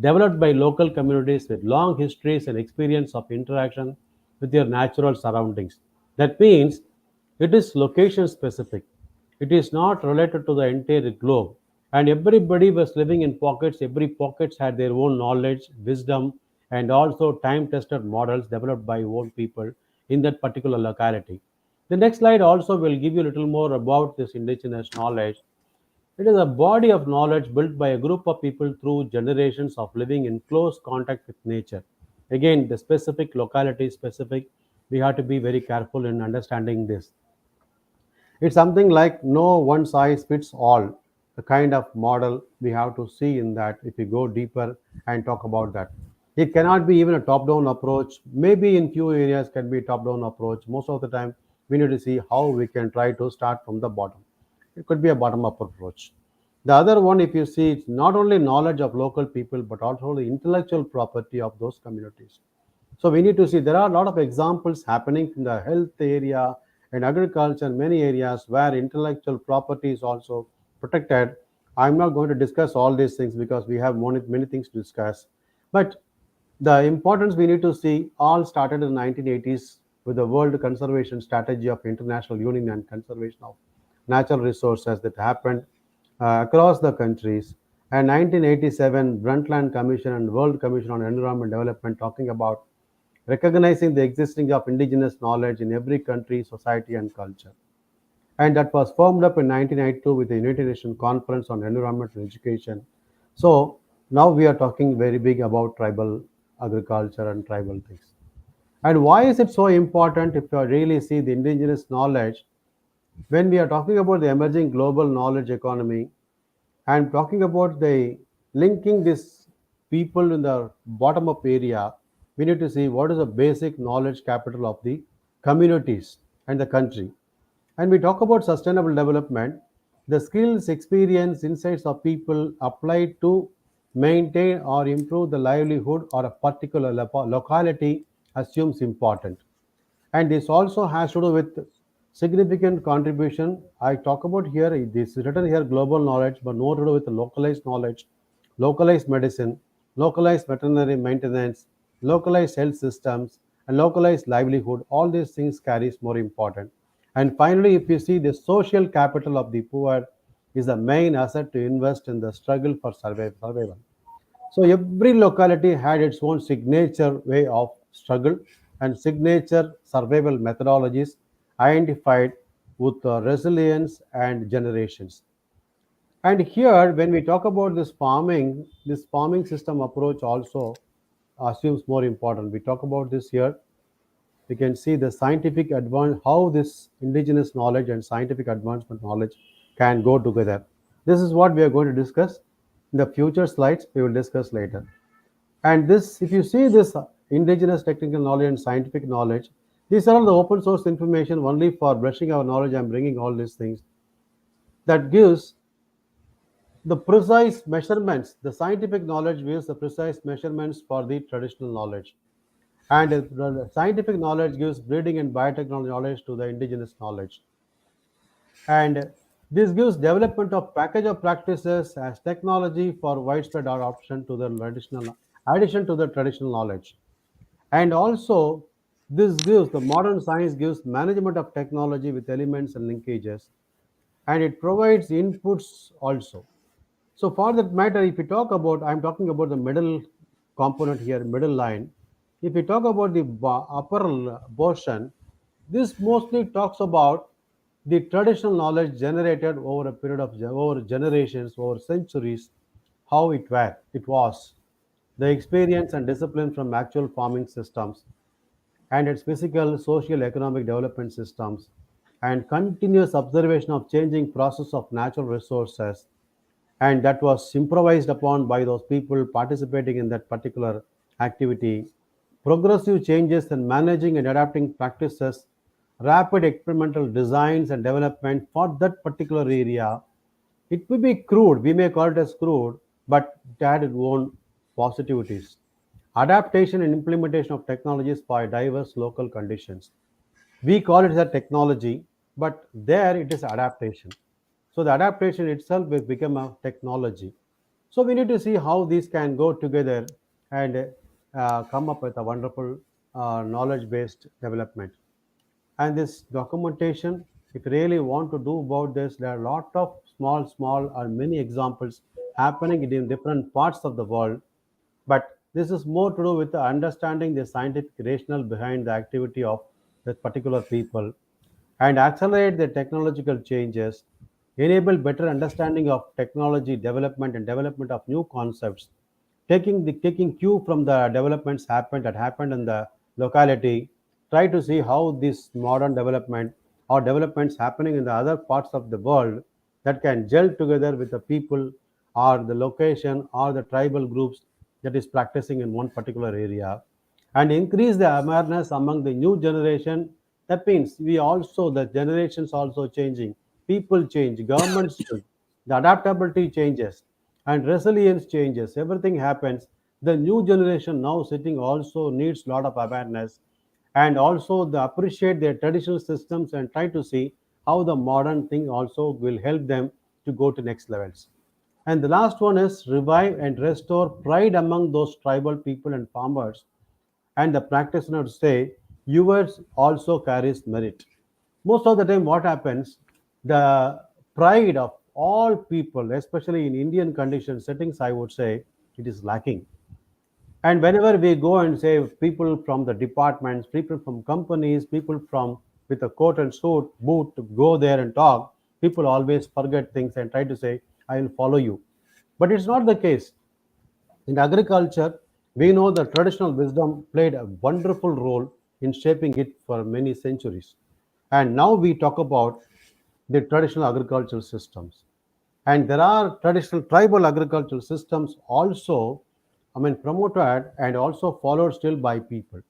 C: developed by local communities with long histories and experience of interaction with their natural surroundings. That means it is location specific. It is not related to the entire globe. And everybody was living in pockets. Every pockets had their own knowledge, wisdom, and also time-tested models developed by own people in that particular locality. The next slide also will give you a little more about this indigenous knowledge. It is a body of knowledge built by a group of people through generations of living in close contact with nature. Again, the specific locality specific, we have to be very careful in understanding this. It's something like no one size fits all, the kind of model we have to see in that if we go deeper and talk about that. It cannot be even a top down approach. Maybe in few areas can be top down approach. Most of the time, we need to see how we can try to start from the bottom. It could be a bottom up approach. The other one, if you see, it's not only knowledge of local people, but also the intellectual property of those communities. So we need to see there are a lot of examples happening in the health area and agriculture, many areas where intellectual property is also protected. I'm not going to discuss all these things because we have many things to discuss. But the importance we need to see all started in the 1980s with the World Conservation Strategy of International Union and Conservation of Natural Resources that happened across the countries. And 1987 Brundtland Commission and World Commission on Environment Development talking about recognizing the existence of indigenous knowledge in every country, society, and culture. And that was formed up in 1992 with the United Nations Conference on Environment and Education. So now we are talking very big about tribal agriculture and tribal things. And why is it so important if you really see the indigenous knowledge? When we are talking about the emerging global knowledge economy, and talking about the linking this people in the bottom up area, we need to see what is the basic knowledge capital of the communities and the country. And we talk about sustainable development, the skills, experience, insights of people applied to maintain or improve the livelihood or a particular locality assumes important. And this also has to do with significant contribution. I talk about here, this is written here global knowledge, but more to do with the localized knowledge, localized medicine, localized veterinary maintenance, localized health systems, and localized livelihood. All these things carries more important. And finally, if you see the social capital of the poor is the main asset to invest in the struggle for survival. So every locality had its own signature way of struggle and signature survival methodologies identified with resilience and generations. And here, when we talk about this farming system approach also assumes more important. We talk about this here. We can see the scientific advance, how this indigenous knowledge and scientific advancement knowledge can go together. This is what we are going to discuss in the future slides. We will discuss later. And this, if you see this indigenous technical knowledge and scientific knowledge, these are all the open source information only for brushing our knowledge. I'm bringing all these things that gives the precise measurements. The scientific knowledge gives the precise measurements for the traditional knowledge. And the scientific knowledge gives breeding and biotechnology knowledge to the indigenous knowledge. And this gives development of package of practices as technology for widespread adoption to the traditional addition to the traditional knowledge. And also, this gives the modern science gives management of technology with elements and linkages, and it provides inputs also. So for that matter, if you talk about, I'm talking about the middle component here, middle line. If we talk about the upper portion, this mostly talks about the traditional knowledge generated over a period of over generations, over centuries, how it was, the experience and discipline from actual farming systems, and its physical, social, economic development systems, and continuous observation of changing process of natural resources, and that was improvised upon by those people participating in that particular activity. Progressive changes in managing and adapting practices, rapid experimental designs and development for that particular area. It may be crude, we may call it as crude, but it had its own positivities. Adaptation and implementation of technologies for diverse local conditions. We call it as a technology, but there it is adaptation. So the adaptation itself will become a technology. So we need to see how these can go together and come up with a wonderful knowledge-based development. And this documentation, if you really want to do about this, there are a lot of small or many examples happening in different parts of the world. But this is more to do with the understanding the scientific rationale behind the activity of that particular people, and accelerate the technological changes, enable better understanding of technology development and development of new concepts, taking cue from the developments happened in the locality, try to see how this modern development or developments happening in the other parts of the world that can gel together with the people or the location or the tribal groups that is practicing in one particular area, and increase the awareness among the new generation. That means we also, the generations also changing, people change, governments change, the adaptability changes, and resilience changes, everything happens. The new generation now sitting also needs a lot of awareness, and also they appreciate their traditional systems and try to see how the modern thing also will help them to go to next levels. And the last one is revive and restore pride among those tribal people and farmers, and the practitioner to say yours also carries merit. Most of the time what happens, the pride of all people, especially in Indian condition settings, I would say it is lacking. And whenever we go and say people from the departments, people from companies, people from with a coat and suit boot to go there and talk, people always forget things and try to say I will follow you. But it's not the case. In agriculture, we know the traditional wisdom played a wonderful role in shaping it for many centuries. And now we talk about the traditional agricultural systems. And there are traditional tribal agricultural systems also, promoted and also followed still by people.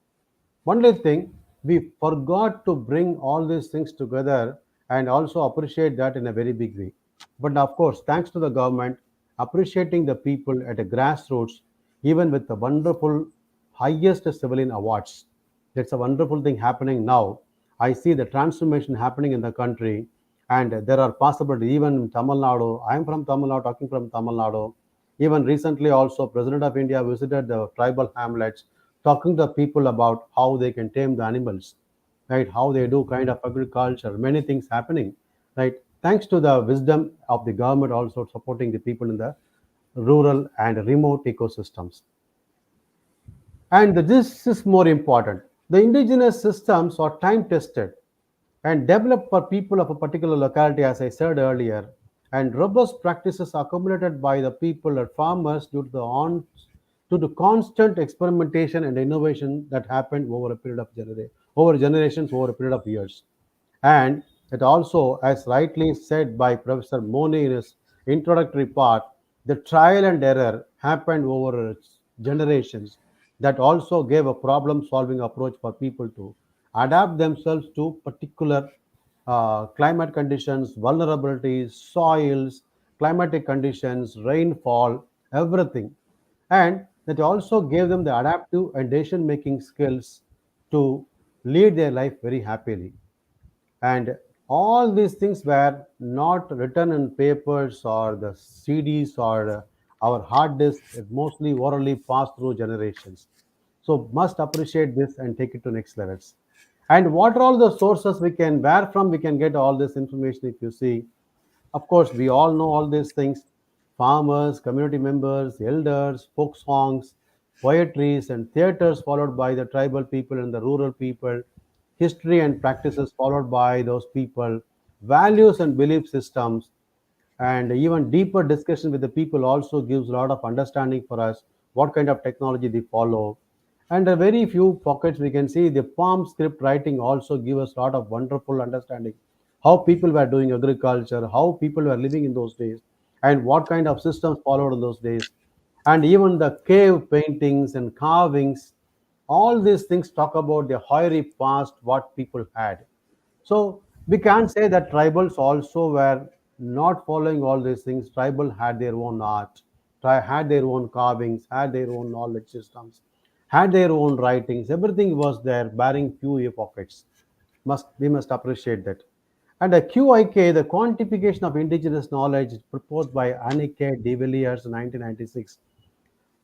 C: Only thing, we forgot to bring all these things together and also appreciate that in a very big way. But of course, thanks to the government, appreciating the people at a grassroots, even with the wonderful highest civilian awards. That's a wonderful thing happening now. I see the transformation happening in the country, and there are possibilities even in Tamil Nadu. I am from Tamil Nadu, talking from Tamil Nadu. Even recently, also, President of India visited the tribal hamlets, talking to people about how they can tame the animals, right? How they do kind of agriculture, many things happening, right? Thanks to the wisdom of the government also supporting the people in the rural and remote ecosystems. And this is more important. The indigenous systems are time tested and developed for people of a particular locality, as I said earlier, and robust practices accumulated by the people or farmers due to constant experimentation and innovation that happened over a period of over generations, over a period of years. And it also, as rightly said by Professor Moni in his introductory part, the trial and error happened over generations that also gave a problem solving approach for people to adapt themselves to particular climate conditions, vulnerabilities, soils, climatic conditions, rainfall, everything. And that also gave them the adaptive and decision making skills to lead their life very happily. And all these things were not written in papers or the CDs or our hard disk. It mostly orally passed through generations. So must appreciate this and take it to next levels. And what are all the sources we can, where from we can get all this information? If you see, of course, we all know all these things: farmers, community members, elders, folk songs, poetries, and theaters, followed by the tribal people and the rural people, history and practices, followed by those people, values and belief systems, and even deeper discussion with the people also gives a lot of understanding for us what kind of technology they follow. And a very few pockets we can see the palm script writing also give us a lot of wonderful understanding how people were doing agriculture, how people were living in those days, and what kind of systems followed in those days. And even the cave paintings and carvings, all these things talk about the hairy past what people had. So we can't say that tribals also were not following all these things. Tribal had their own art, had their own carvings, had their own knowledge systems, had their own writings. Everything was there, barring few pockets. We must appreciate that. And the QIK, the quantification of indigenous knowledge, proposed by Anneke de Villiers in 1996.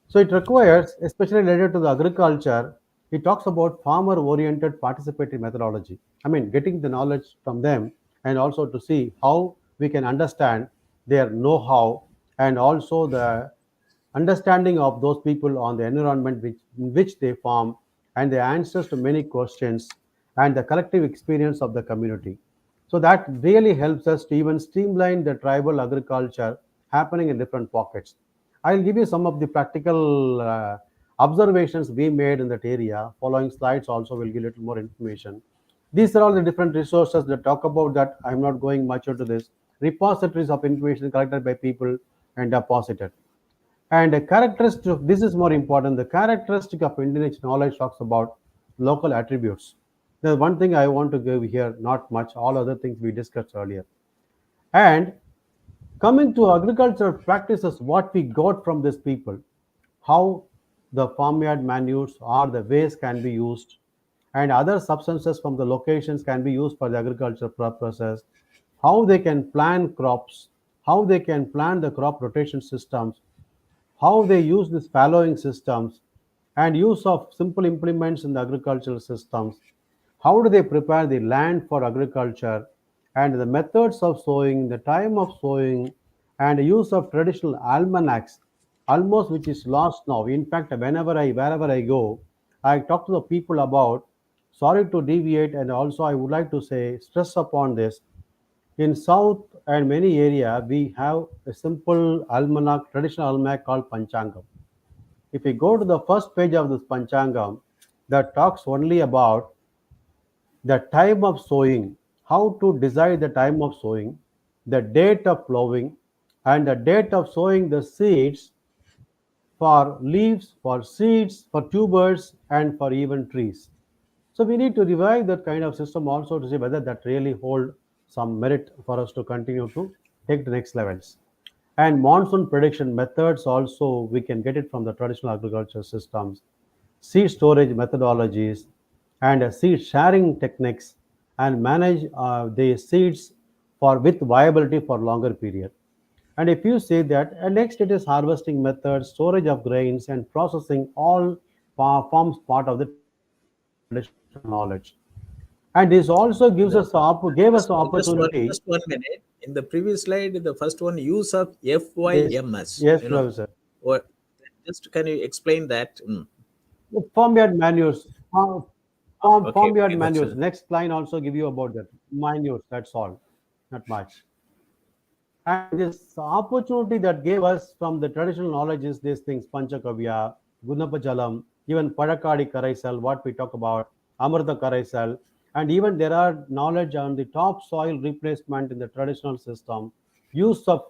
C: So it requires, especially related to the agriculture, it talks about farmer-oriented participatory methodology. I mean, getting the knowledge from them and also to see how we can understand their know-how and also the understanding of those people on the environment in which they farm and the answers to many questions and the collective experience of the community. So that really helps us to even streamline the tribal agriculture happening in different pockets. I'll give you some of the practical observations we made in that area. Following slides also will give a little more information. These are all the different resources that talk about that. I'm not going much into this. Repositories of information collected by people and deposited. And a characteristic of this is more important. The characteristic of Indigenous knowledge talks about local attributes. The one thing I want to give here, not much, all other things we discussed earlier. And coming to agricultural practices, what we got from these people, how the farmyard manures or the waste can be used, and other substances from the locations can be used for the agricultural purposes, how they can plant crops, how they can plan the crop rotation systems, how they use these fallowing systems and use of simple implements in the agricultural systems, how do they prepare the land for agriculture, and the methods of sowing, the time of sowing, and the use of traditional almanacs, almost which is lost now. In fact, wherever I go, I talk to the people about. Sorry to deviate, and also I would like to say stress upon this. In South and many area, we have a simple almanac, traditional almanac called Panchangam. If we go to the first page of this Panchangam, that talks only about the time of sowing, how to decide the time of sowing, the date of plowing, and the date of sowing the seeds for leaves, for seeds, for tubers, and for even trees. So we need to revive that kind of system also to see whether that really hold some merit for us to continue to take the next levels. And monsoon prediction methods also we can get it from the traditional agriculture systems, seed storage methodologies, and seed sharing techniques, and manage the seeds for with viability for longer period. And if you say that, and next it is harvesting methods, storage of grains, and processing all forms part of the traditional knowledge. And this also gave us the opportunity.
B: Just 1 minute. In the previous slide, the first one, use of
C: Yes,
B: FYMS.
C: yes, Professor.
B: What? Just can you explain that?
C: Farmyard manures,
B: Okay,
C: farmyard
B: okay, that's
C: manures. Next line also give you about that. Manures, that's all, not much. And this opportunity that gave us from the traditional knowledge is these things, Panchakavya, Gunapajalam, even Padakadi Karaisal, what we talk about, Amrita Karaisal, and even there are knowledge on the topsoil replacement in the traditional system, use of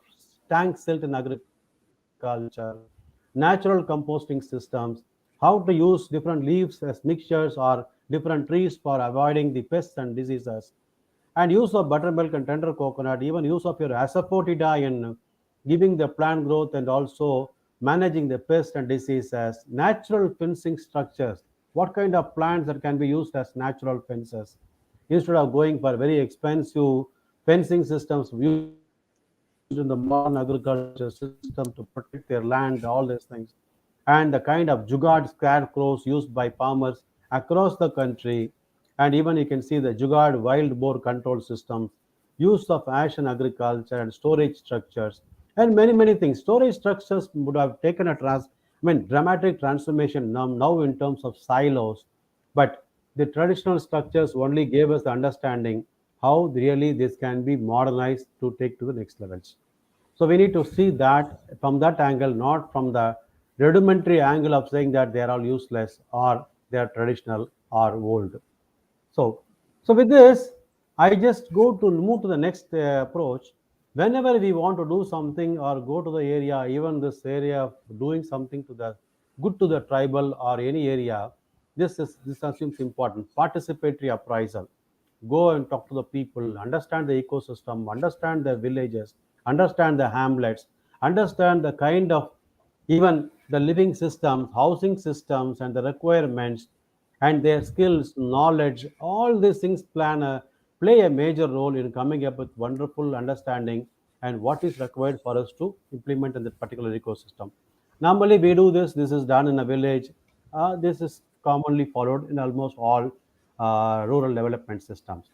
C: tank silt in agriculture, natural composting systems, how to use different leaves as mixtures or different trees for avoiding the pests and diseases, and use of buttermilk and tender coconut, even use of your asafoetida in giving the plant growth and also managing the pests and diseases, natural fencing structures, what kind of plants that can be used as natural fences instead of going for very expensive fencing systems used in the modern agriculture system to protect their land, all these things, and the kind of jugad scarecrows used by farmers across the country. And even you can see the jugad wild boar control systems, use of ash in agriculture and storage structures, and many things. Storage structures would have taken a dramatic transformation now in terms of silos, but the traditional structures only gave us the understanding how really this can be modernized to take to the next levels. So we need to see that from that angle, not from the rudimentary angle of saying that they are all useless or they are traditional or old. So, so with this, I just go to move to the next approach. Whenever we want to do something or go to the area, even this area of doing something to the good to the tribal or any area, this assumes important participatory appraisal. Go and talk to the people, understand the ecosystem, understand the villages, understand the hamlets, understand the kind of even the living systems, housing systems, and the requirements and their skills, knowledge, all these things play a major role in coming up with wonderful understanding and what is required for us to implement in that particular ecosystem. Normally, we do this. This is done in a village. This is commonly followed in almost all rural development systems.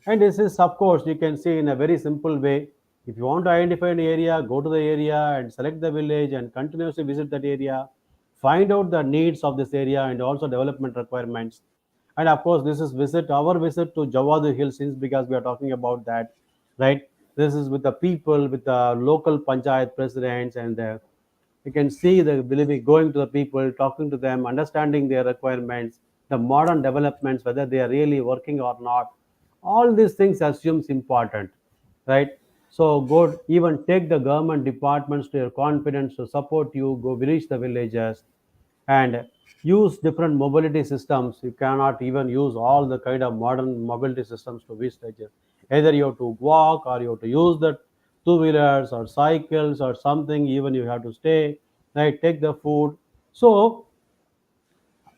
C: And this is, of course, you can see in a very simple way. If you want to identify an area, go to the area and select the village and continuously visit that area, find out the needs of this area and also development requirements. And of course, this is our visit to Jawadu Hill, since because we are talking about that, right? This is with the people, with the local panchayat presidents, and you can see the believing going to the people, talking to them, understanding their requirements, the modern developments, whether they are really working or not. All these things assumes important, right? So go even take the government departments to your confidence to support you. Go reach the villages and use different mobility systems. You cannot even use all the kind of modern mobility systems to reach the. Either you have to walk or you have to use the two-wheelers or cycles or something. Even you have to stay, right? Take the food. So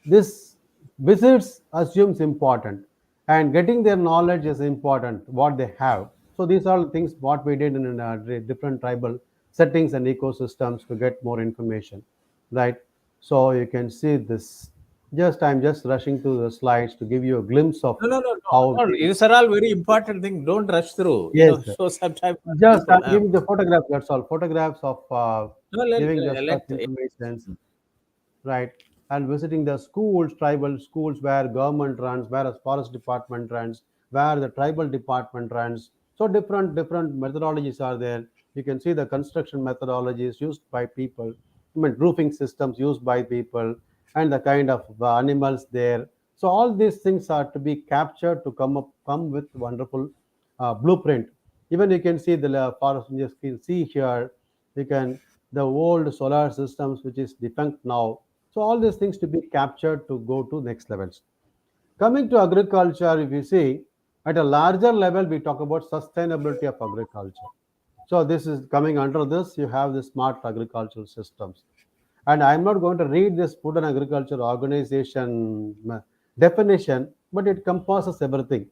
C: this visits assumes important and getting their knowledge is important what they have. So these are things what we did in different tribal settings and ecosystems to get more information, right? So you can see this. Just I'm just rushing through the slides to give you a glimpse of how
B: No.
C: things.
B: These are all very important things. Don't rush through.
C: Yes, sir.
B: So sometimes
C: Just
B: people.
C: I'm giving the photographs, that's all, photographs of
B: No,
C: giving the such
B: let
C: information, right? And visiting the schools, tribal schools where government runs, where a forest department runs, where the tribal department runs. So different methodologies are there. You can see the construction methodologies used by people, roofing systems used by people, and the kind of animals there. So all these things are to be captured to come with wonderful blueprint. Even you can see the forest. You can see here. You can the old solar systems which is defunct now. So all these things to be captured to go to next levels. Coming to agriculture, if you see at a larger level, we talk about sustainability of agriculture. So this is coming under this. You have the smart agricultural systems, and I'm not going to read this Food and Agriculture Organization definition, but it encompasses everything.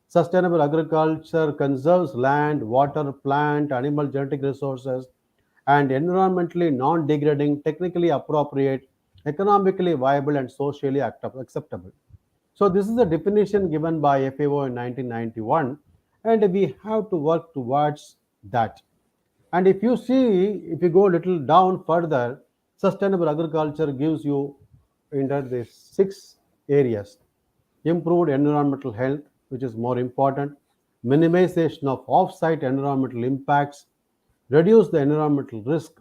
C: Sustainable agriculture conserves land, water, plant, animal genetic resources, and environmentally non degrading, technically appropriate, economically viable, and socially acceptable. So, this is the definition given by FAO in 1991, and we have to work towards that. And if you see, if you go a little down further, sustainable agriculture gives you under the six areas: improved environmental health, which is more important, minimization of off-site environmental impacts, reduce the environmental risk,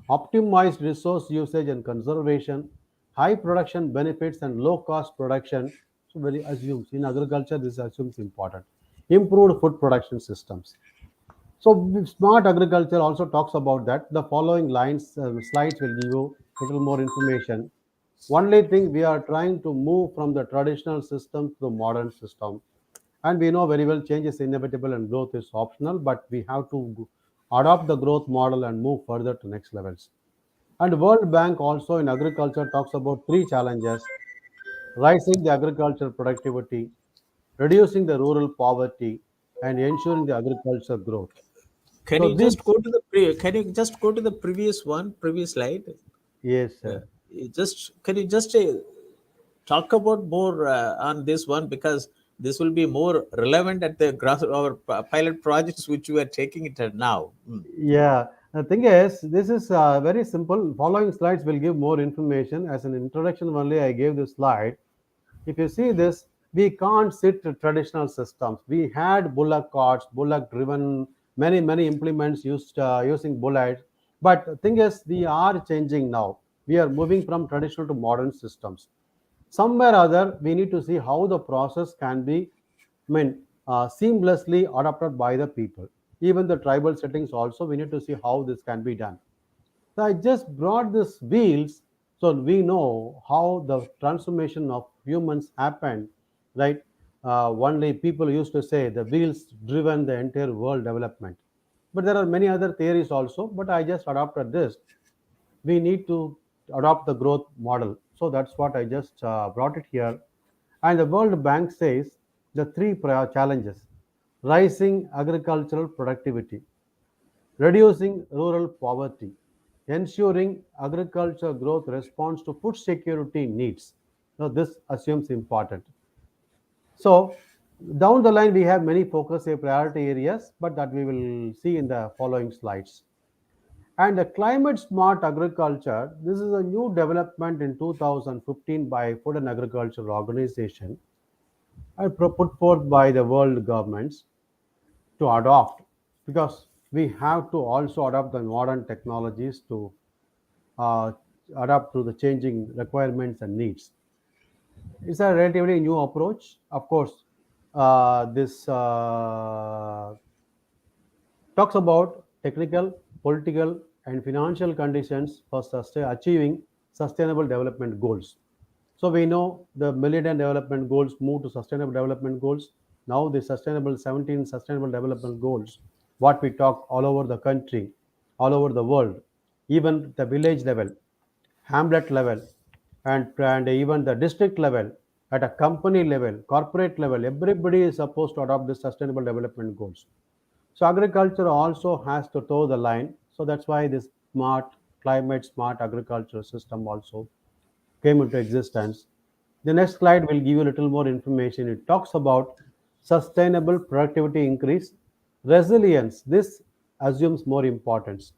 C: optimized resource usage and conservation, high production benefits and low cost production. So very assumes in agriculture this assumes important. Improved food production systems. So smart agriculture also talks about that. The following slides will give you little more information. Only thing we are trying to move from the traditional system to the modern system, and we know very well change is inevitable and growth is optional. But we have to adopt the growth model and move further to next levels. And World Bank also in agriculture talks about three challenges: rising the agricultural productivity, reducing the rural poverty, and ensuring the agriculture growth.
B: Can
C: So
B: you
C: these
B: just go to the can you just go to the previous one, previous slide?
C: yes,
B: Just can you just talk about more on this one, because this will be more relevant at the grass our pilot projects which we are taking it at now. Mm.
C: yeah. The thing is, this is very simple. Following slides will give more information. As an introduction only, I gave this slide. If you see this, we can't sit to traditional systems. We had bullock carts, bullock driven, many implements using bullets. But the thing is, we are changing now. We are moving from traditional to modern systems. Somewhere or other, we need to see how the process can be, seamlessly adopted by the people. Even the tribal settings also, we need to see how this can be done. So I just brought this wheels so we know how the transformation of humans happened, right? Only people used to say the wheels driven the entire world development. But there are many other theories also, but I just adopted this. We need to adopt the growth model. So that's what I just brought it here. And the World Bank says the three challenges: rising agricultural productivity, reducing rural poverty, ensuring agriculture growth responds to food security needs. Now, this assumes important. So, down the line, we have many focus priority areas, but that we will see in the following slides. And the climate smart agriculture, this is a new development in 2015 by Food and Agriculture Organization and put forth by the world governments to adopt, because we have to also adopt the modern technologies to uh, adapt to the changing requirements and needs. It's a relatively new approach. Of course, this talks about technical, political, and financial conditions for achieving sustainable development goals. So we know the Millennium Development Goals move to Sustainable Development Goals. Now the Sustainable 17 Sustainable Development Goals, what we talk all over the country, all over the world, even the village level, hamlet level, and even the district level, at a company level, corporate level, everybody is supposed to adopt the Sustainable Development Goals. So agriculture also has to toe the line. So that's why this smart climate smart agriculture system also came into existence. The next slide will give you a little more information. It talks about sustainable productivity increase, resilience. This assumes more importance.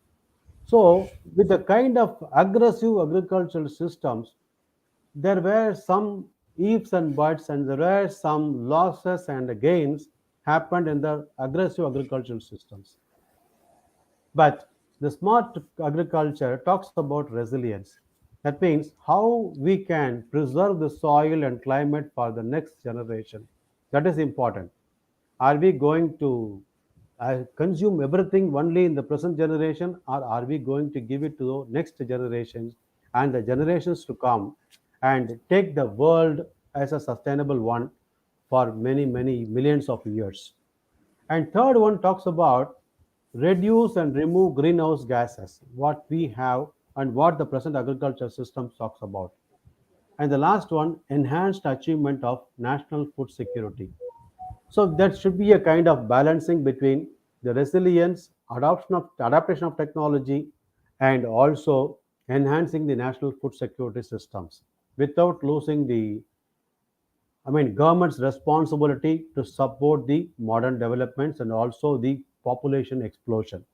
C: So, with the kind of aggressive agricultural systems, there were some ifs and buts, and there were some losses and gains happened in the aggressive agricultural systems. But the smart agriculture talks about resilience. That means how we can preserve the soil and climate for the next generation. That is important. Are we going to consume everything only in the present generation, or are we going to give it to the next generations and the generations to come and take the world as a sustainable one for many millions of years? And third one talks about reduce and remove greenhouse gases, what we have and what the present agriculture system talks about. And the last one, enhanced achievement of national food security. So there should be a kind of balancing between the resilience, adaptation of technology, and also enhancing the national food security systems without losing the, government's responsibility to support the modern developments and also the population explosion.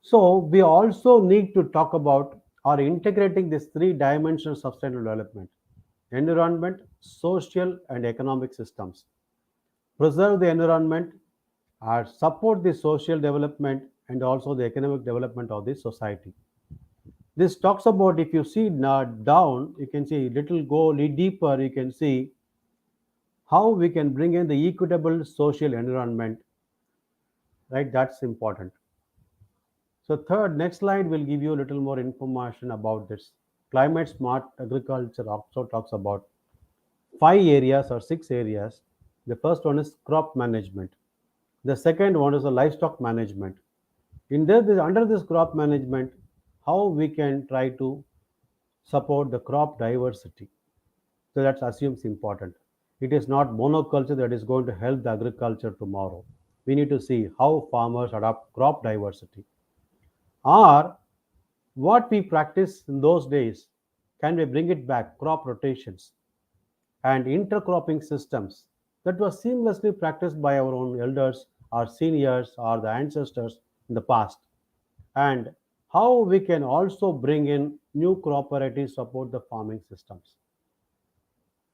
C: So we also need to talk about or integrating these three dimensions of sustainable development: environment, social, and economic systems. Preserve the environment, support the social development, and also the economic development of the society. This talks about, if you see down, you can see little go deeper, you can see how we can bring in the equitable social environment, right? That's important. So third, next slide will give you a little more information about this. Climate smart agriculture also talks about five areas or six areas. The first one is crop management. The second one is the livestock management. Under this crop management, how we can try to support the crop diversity. So that assumes important. It is not monoculture that is going to help the agriculture tomorrow. We need to see how farmers adopt crop diversity. Or what we practiced in those days, can we bring it back? Crop rotations and intercropping systems that was seamlessly practiced by our own elders, our seniors, or the ancestors in the past. And how we can also bring in new crop varieties support the farming systems,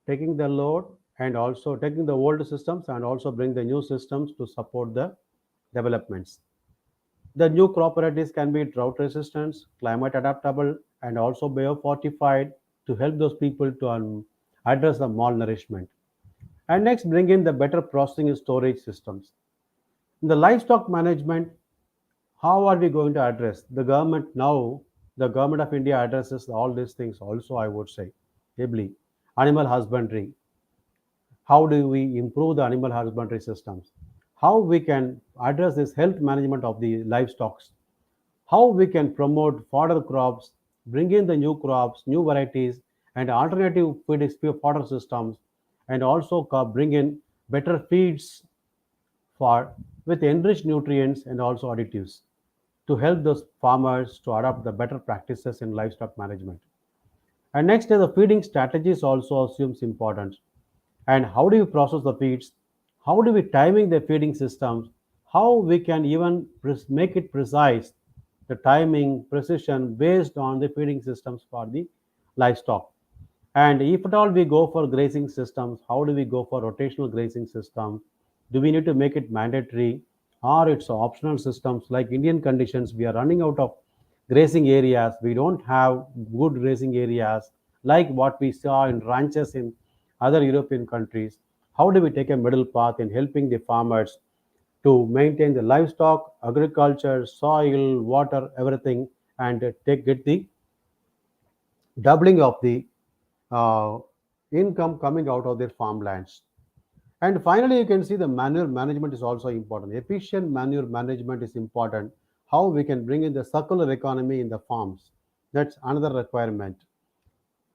C: taking the load and also taking the old systems and also bring the new systems to support the developments. The new crop varieties can be drought resistant, climate adaptable, and also biofortified to help those people to address the malnourishment. And next, bring in the better processing and storage systems. In the livestock management, how are we going to address the government now? The government of India addresses all these things also, I would say, ably. Animal husbandry, how do we improve the animal husbandry systems, how we can address this health management of the livestock, how we can promote fodder crops, bring in the new crops, new varieties, and alternative fodder systems, and also bring in better feeds for with enriched nutrients and also additives to help those farmers to adopt the better practices in livestock management. And next is the feeding strategies also assumes importance. And how do you process the feeds? How do we timing the feeding systems? How we can even make it precise, the timing, precision based on the feeding systems for the livestock. And if at all we go for grazing systems, how do we go for rotational grazing system? Do we need to make it mandatory or it's optional systems? Like Indian conditions, we are running out of grazing areas. We don't have good grazing areas like what we saw in ranches in other European countries. How do we take a middle path in helping the farmers to maintain the livestock, agriculture, soil, water, everything, and get the doubling of the uh, income coming out of their farmlands. And finally, you can see the manure management is also important. Efficient manure management is important. How we can bring in the circular economy in the farms. That's another requirement.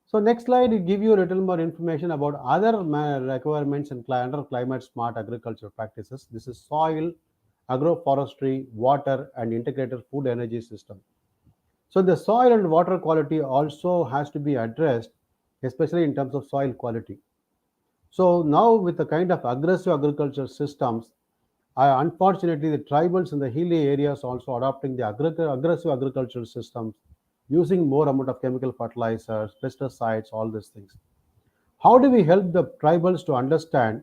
C: So next slide will give you a little more information about other requirements and under climate smart agriculture practices. This is soil, agroforestry, water, and integrated food energy system. So the soil and water quality also has to be addressed, especially in terms of soil quality. So now with the kind of aggressive agriculture systems, unfortunately the tribals in the hilly areas also adopting the aggressive agricultural systems, using more amount of chemical fertilizers, pesticides, all these things. How do we help the tribals to understand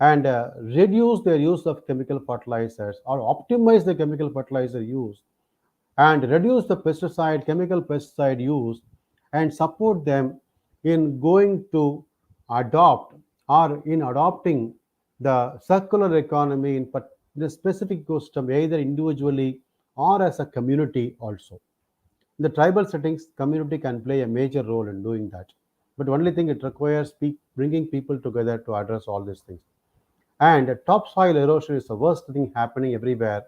C: and reduce their use of chemical fertilizers or optimize the chemical fertilizer use and reduce the chemical pesticide use and support them in going to adopt or in adopting the circular economy in the specific ecosystem, either individually or as a community also. In the tribal settings, community can play a major role in doing that. But only thing it requires bringing people together to address all these things. And topsoil erosion is the worst thing happening everywhere.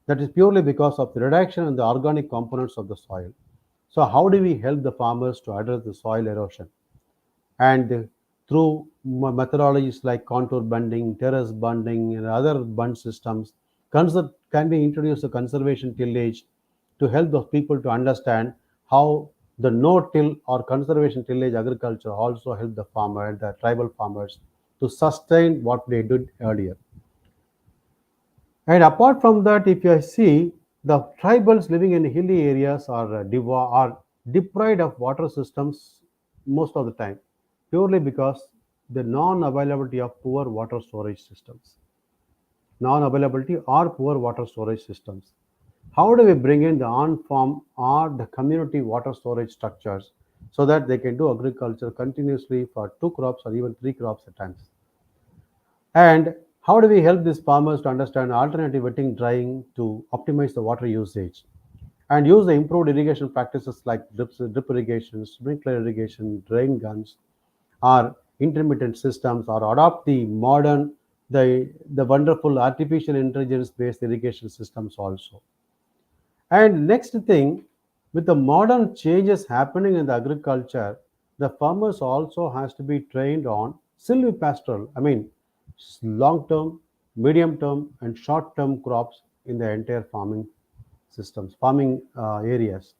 C: That is purely because of the reduction in the organic components of the soil. So how do we help the farmers to address the soil erosion? And through methodologies like contour bending, terrace bending, and other bund systems. Can be introduced to conservation tillage to help those people to understand how the no-till or conservation tillage agriculture also help the farmer, the tribal farmers, to sustain what they did earlier. And apart from that, if you see, the tribals living in hilly areas are deprived of water systems most of the time, purely because the non-availability of poor water storage systems, non-availability or poor water storage systems. How do we bring in the on-farm or the community water storage structures so that they can do agriculture continuously for two crops or even three crops at times? And how do we help these farmers to understand alternative wetting drying to optimize the water usage and use the improved irrigation practices like drip irrigation, sprinkler irrigation, drain guns, or intermittent systems, or adopt the modern, the wonderful artificial intelligence based irrigation systems also. And next thing, with the modern changes happening in the agriculture, the farmers also has to be trained on silvipastoral. I mean, long term, medium term, and short term crops in the entire farming systems, farming areas.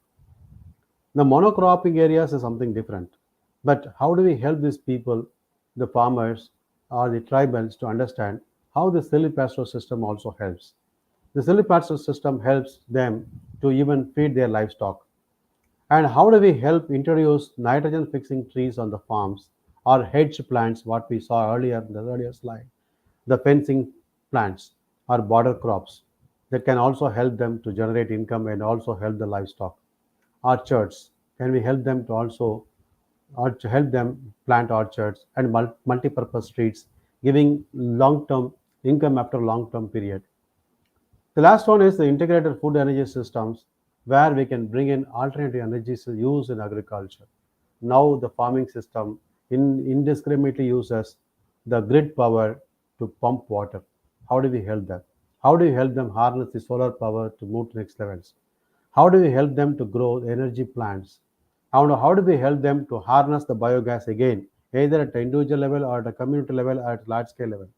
C: The monocropping areas is something different. But how do we help these people, the farmers or the tribals, to understand how the silvipastoral system also helps? The silvipastoral system helps them to even feed their livestock. And how do we help introduce nitrogen fixing trees on the farms or hedge plants, what we saw earlier in the earlier slide, the fencing plants or border crops that can also help them to generate income and also help the livestock. Orchards, can we help them to also or to help them plant orchards and multi-purpose streets, giving long-term income after long-term period. The last one is the integrated food energy systems, where we can bring in alternative energies used in agriculture. Now the farming system indiscriminately uses the grid power to pump water. How do we help them? How do we help them harness the solar power to move to next levels? How do we help them to grow energy plants? How do we help them to harness the biogas again, either at the individual level or at the community level or at large scale level?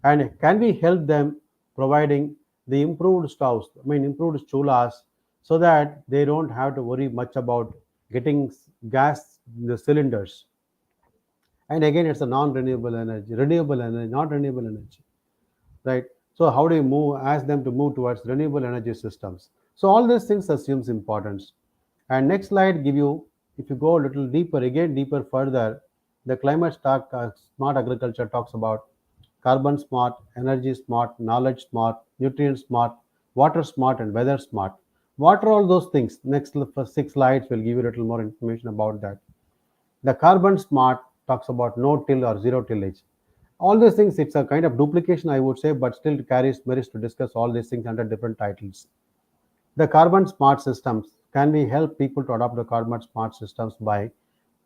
C: And can we help them providing the improved stoves, I mean improved chulas, so that they don't have to worry much about getting gas in the cylinders? And again, it's a non-renewable energy, renewable energy, not renewable energy, right? So how do you ask them to move towards renewable energy systems? So all these things assumes importance. And next slide give you, if you go a little deeper, again deeper further, the climate smart agriculture talks about carbon smart, energy smart, knowledge smart, nutrient smart, water smart, and weather smart. What are all those things? Next first 6 slides will give you a little more information about that. The carbon smart talks about no till or zero tillage. All these things, it's a kind of duplication, I would say, but still carries merits to discuss all these things under different titles. The carbon smart systems, can we help people to adopt the carbon smart systems by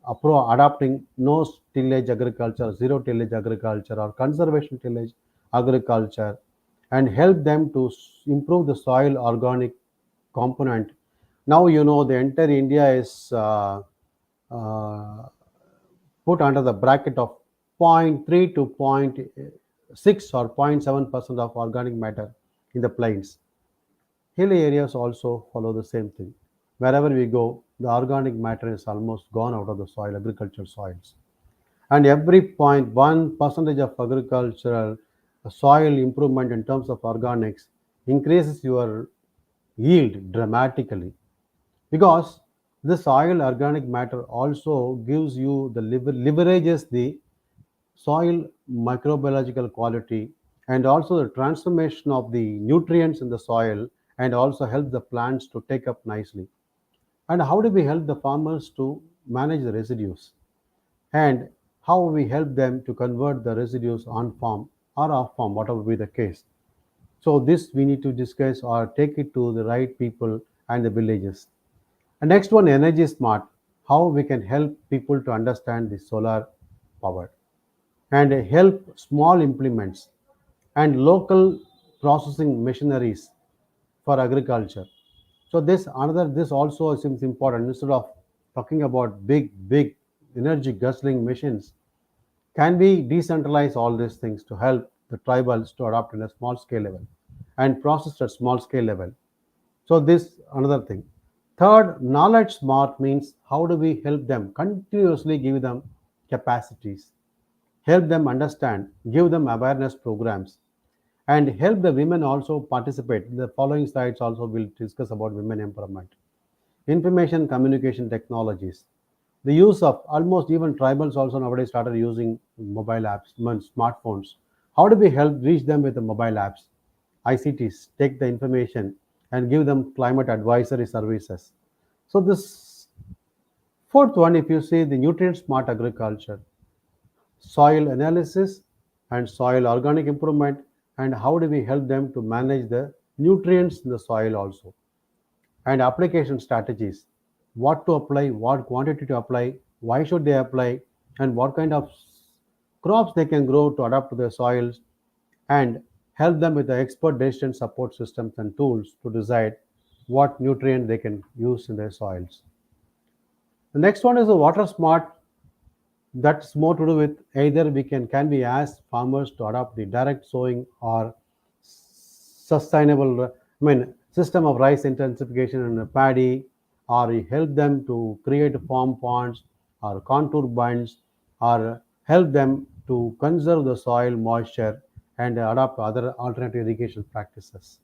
C: adopting no tillage agriculture, zero tillage agriculture, or conservation tillage agriculture, and help them to improve the soil organic component. Now you know the entire India is uh, put under the bracket of 0.3 to 0.6 or 0.7% of organic matter in the plains. Hilly areas also follow the same thing. Wherever we go, the organic matter is almost gone out of the soil, agricultural soils. And every point, 1% of agricultural soil improvement in terms of organics increases your yield dramatically, because the soil organic matter also gives you the leverages the soil microbiological quality and also the transformation of the nutrients in the soil, and also help the plants to take up nicely. And how do we help the farmers to manage the residues, and how we help them to convert the residues on farm or off farm, whatever be the case? So this we need to discuss or take it to the right people and the villages. And next one, energy smart, how we can help people to understand the solar power and help small implements and local processing machineries for agriculture. So this also seems important. Instead of talking about big energy guzzling machines, Can we decentralize all these things to help the tribals to adopt in a small scale level and process at small scale level? So this another thing. Third, knowledge smart means how do we help them continuously give them capacities, help them understand, give them awareness programs, and help the women also participate. The following slides also will discuss about women empowerment. Information communication technologies. The use of almost even tribals also nowadays started using mobile apps, smartphones. How do we help reach them with the mobile apps? ICTs take the information and give them climate advisory services. So this fourth one, if you see the nutrient smart agriculture, soil analysis and soil organic improvement, and how do we help them to manage the nutrients in the soil also, and application strategies, what to apply, what quantity to apply, why should they apply, and what kind of crops they can grow to adapt to their soils, and help them with the expert decision support systems and tools to decide what nutrient they can use in their soils. The next one is the water smart. That's more to do with either can we ask farmers to adopt the direct sowing or sustainable system of rice intensification and paddy, or we help them to create farm ponds or contour bunds, or help them to conserve the soil moisture and adopt other alternative irrigation practices.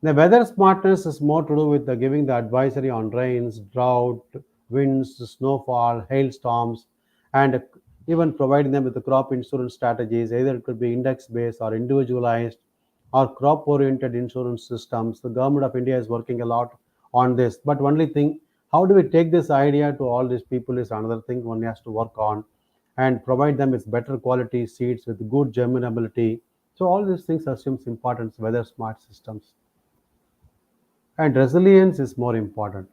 C: The weather smartness is more to do with the giving the advisory on rains, drought, winds, snowfall, hailstorms, and even providing them with the crop insurance strategies. Either it could be index based or individualized or crop oriented insurance systems. The government of India is working a lot on this. But only thing, how do we take this idea to all these people is another thing one has to work on, and provide them with better quality seeds with good germinability. So all these things assumes importance, weather smart systems. And resilience is more important.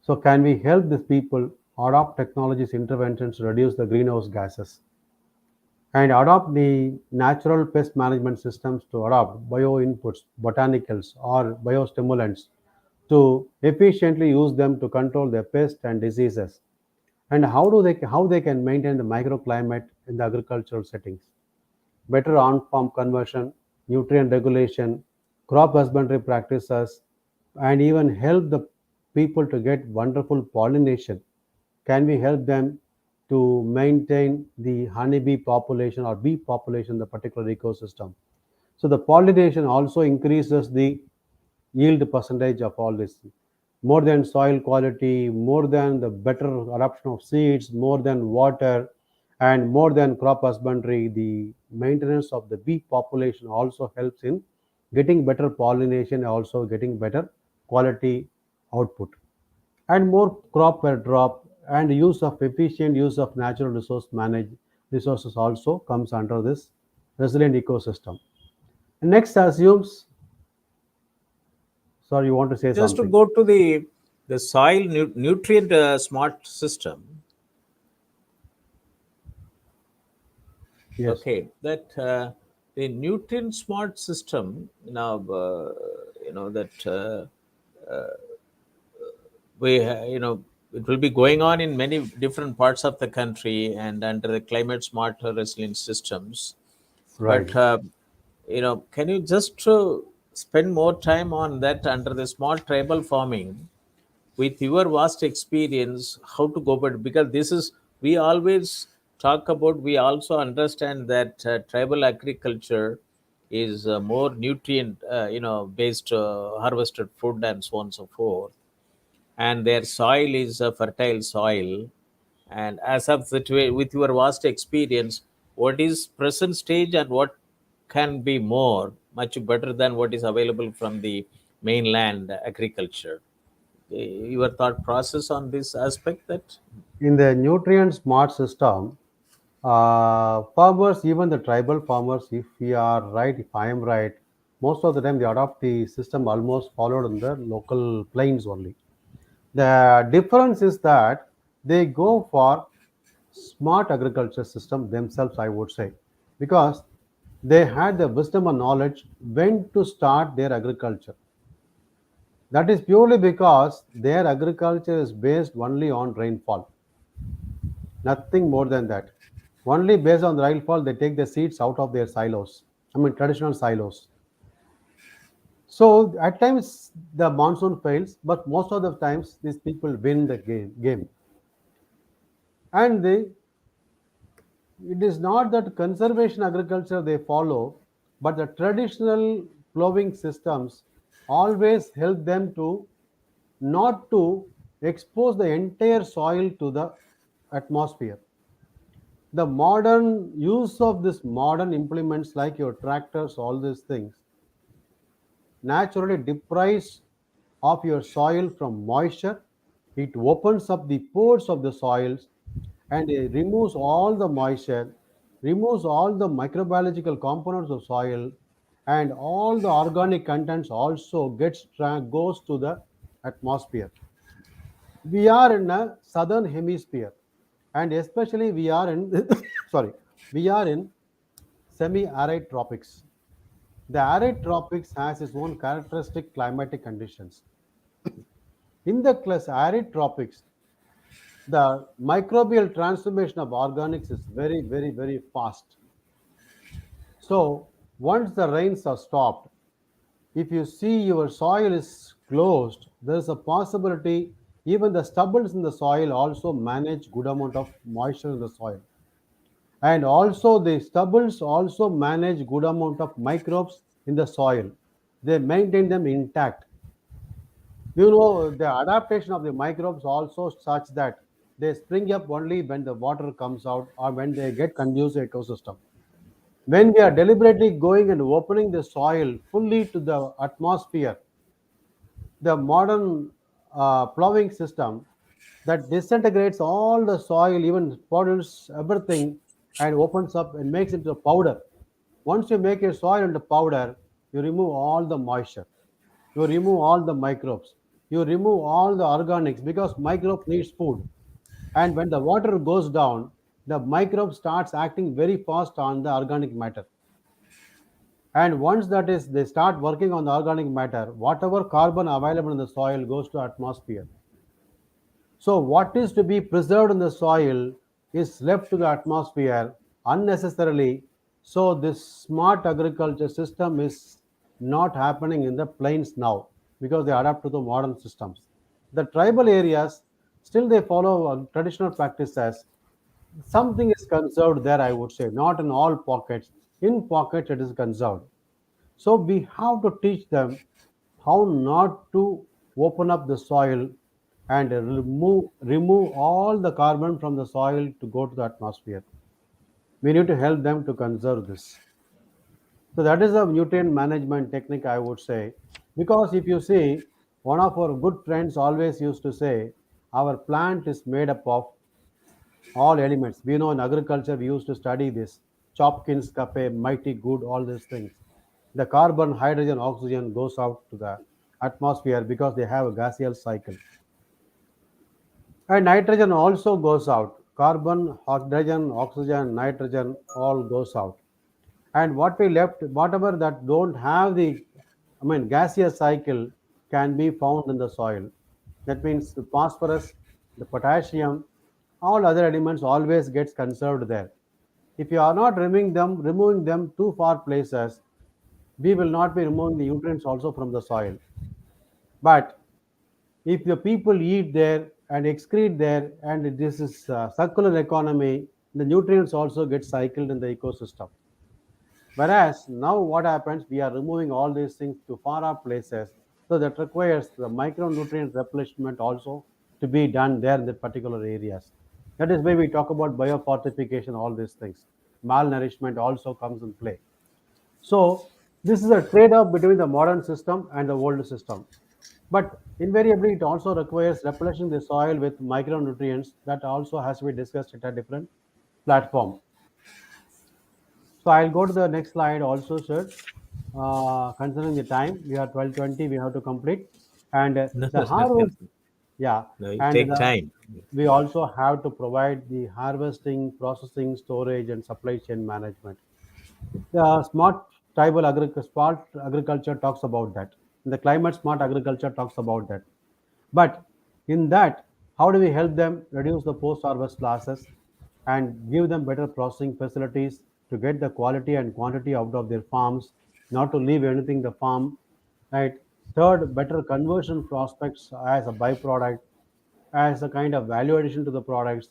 C: So, can we help these people adopt technologies interventions to reduce the greenhouse gases and adopt the natural pest management systems to adopt bio inputs, botanicals, or biostimulants to efficiently use them to control the pests and diseases? And how they can maintain the microclimate in the agricultural settings? Better on-farm conversion, nutrient regulation, crop husbandry practices, and even help the people to get wonderful pollination. Can we help them to maintain the honeybee population or bee population in the particular ecosystem? So the pollination also increases the yield percentage of all this. More than soil quality, more than the better adoption of seeds, more than water, and more than crop husbandry, the maintenance of the bee population also helps in getting better pollination, also getting better quality output, and more crop per drop, and use of efficient use of natural resources also comes under this resilient ecosystem. Next assumes, sorry, you want to say
B: Just to
C: something?
B: go to the soil nutrient smart system.
C: Yes.
B: Okay, that the nutrient smart system now, that it will be going on in many different parts of the country and under the climate smart resilient systems.
C: Right.
B: But can you just spend more time on that under the small tribal farming with your vast experience, how to go about it? Because this is, we always talk about, we also understand that tribal agriculture is more nutrient based harvested food and so on and so forth, and their soil is a fertile soil. And as of with your vast experience, what is present stage and what can be more much better than what is available from the mainland agriculture? Your thought process on this aspect? That
C: In the nutrient smart system, farmers, even the tribal farmers, if we are right, if I am right, most of the time they adopt the system almost followed in the local plains only. The difference is that they go for smart agriculture system themselves, I would say, because they had the wisdom and knowledge when to start their agriculture. That is purely because their agriculture is based only on rainfall. Nothing more than that. Only based on the rainfall, they take the seeds out of their silos. I mean, traditional silos. So at times the monsoon fails, but most of the times these people win the game. And it is not that conservation agriculture they follow, but the traditional plowing systems always help them to not to expose the entire soil to the atmosphere. The modern use of this modern implements like your tractors, all these things, naturally deprives of your soil from moisture. It opens up the pores of the soils and it removes all the moisture, removes all the microbiological components of soil, and all the organic contents also goes to the atmosphere. We are in a southern hemisphere, and especially we are in sorry, we are in semi-arid tropics. The arid tropics has its own characteristic climatic conditions. In the arid tropics, the microbial transformation of organics is very, very, very fast. So once the rains are stopped, if you see your soil is closed, there is a possibility even the stubbles in the soil also manage good amount of moisture in the soil. And also the stubbles also manage good amount of microbes in the soil. They maintain them intact. The adaptation of the microbes also such that they spring up only when the water comes out or when they get conducive ecosystem. When we are deliberately going and opening the soil fully to the atmosphere, the modern plowing system that disintegrates all the soil, even puddles, everything, and opens up and makes it into powder. Once you make your soil into powder, you remove all the moisture, you remove all the microbes, you remove all the organics because microbe needs food. And when the water goes down, the microbe starts acting very fast on the organic matter. And once that is, they start working on the organic matter, whatever carbon available in the soil goes to atmosphere. So what is to be preserved in the soil is left to the atmosphere unnecessarily. So this smart agriculture system is not happening in the plains now because they adapt to the modern systems. The tribal areas still they follow traditional practices. Something is conserved there, I would say, not in all pockets. In pockets it is conserved. So we have to teach them how not to open up the soil and remove all the carbon from the soil to go to the atmosphere. We need to help them to conserve this. So that is a nutrient management technique, I would say. Because if you see, one of our good friends always used to say, our plant is made up of all elements. We know in agriculture we used to study this. Chopkins, Cafe, Mighty Good, all these things. The carbon, hydrogen, oxygen goes out to the atmosphere because they have a gaseous cycle. And nitrogen also goes out. Carbon, hydrogen, oxygen, nitrogen all goes out. And what we left, whatever that don't have the, gaseous cycle can be found in the soil. That means the phosphorus, the potassium, all other elements always gets conserved there. If you are not removing them too far places, we will not be removing the nutrients also from the soil. But if the people eat there and excrete there, and this is circular economy, the nutrients also get cycled in the ecosystem. Whereas now what happens, we are removing all these things to far off places, so that requires the micronutrient replenishment also to be done there in the particular areas. That is why we talk about biofortification, all these things. Malnourishment also comes in play. So this is a trade-off between the modern system and the old system. But invariably, it also requires replenishing the soil with micronutrients. That also has to be discussed at a different platform. So I'll go to the next slide also, sir. Considering the time, we are 12:20, we have to complete. And
B: No,
C: the harvest, yeah,
B: no, you
C: and
B: take time.
C: we also have to provide the harvesting, processing, storage, and supply chain management. The smart agriculture talks about that. The climate smart agriculture talks about that. But in that, how do we help them reduce the post-harvest losses? and give them better processing facilities to get the quality and quantity out of their farms, not to leave anything the farm, right? Third, better conversion prospects as a byproduct, as a kind of value addition to the products,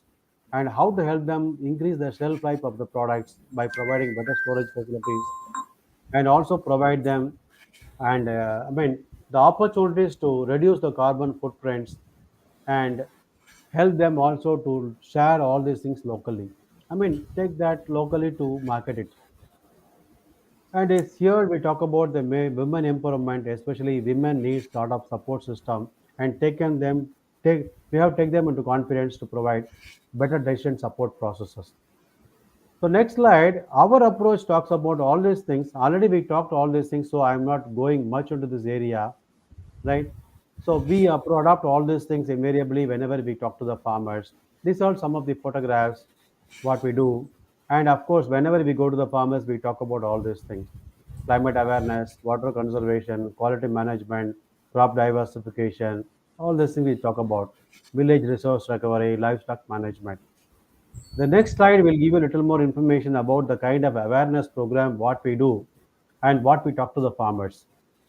C: and how to help them increase the shelf life of the products by providing better storage facilities, and also provide them and the opportunities to reduce the carbon footprints, and help them also to share all these things locally. Take that locally to market it. And it's here we talk about the women empowerment, especially women need startup support system, and taken them take we have take them into confidence to provide better decision support processes. So next slide, our approach talks about all these things. Already we talked all these things, so I'm not going much into this area, right? So we adopt all these things invariably whenever we talk to the farmers. These are some of the photographs, what we do. And of course, whenever we go to the farmers, we talk about all these things: climate awareness, water conservation, quality management, crop diversification, all these things we talk about, village resource recovery, livestock management. The next slide will give you a little more information about the kind of awareness program, what we do, and what we talk to the farmers.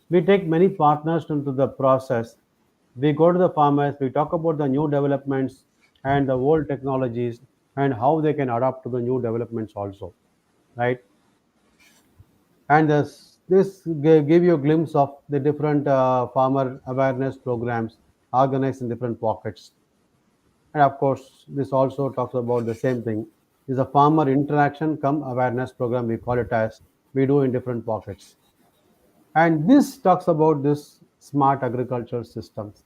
C: We take many partners into the process. We go to the farmers, we talk about the new developments and the old technologies and how they can adapt to the new developments also, right? And give you a glimpse of the different farmer awareness programs organized in different pockets. And of course, this also talks about the same thing. Is a farmer interaction come awareness program, we call it as, we do in different pockets. And this talks about this smart agricultural systems.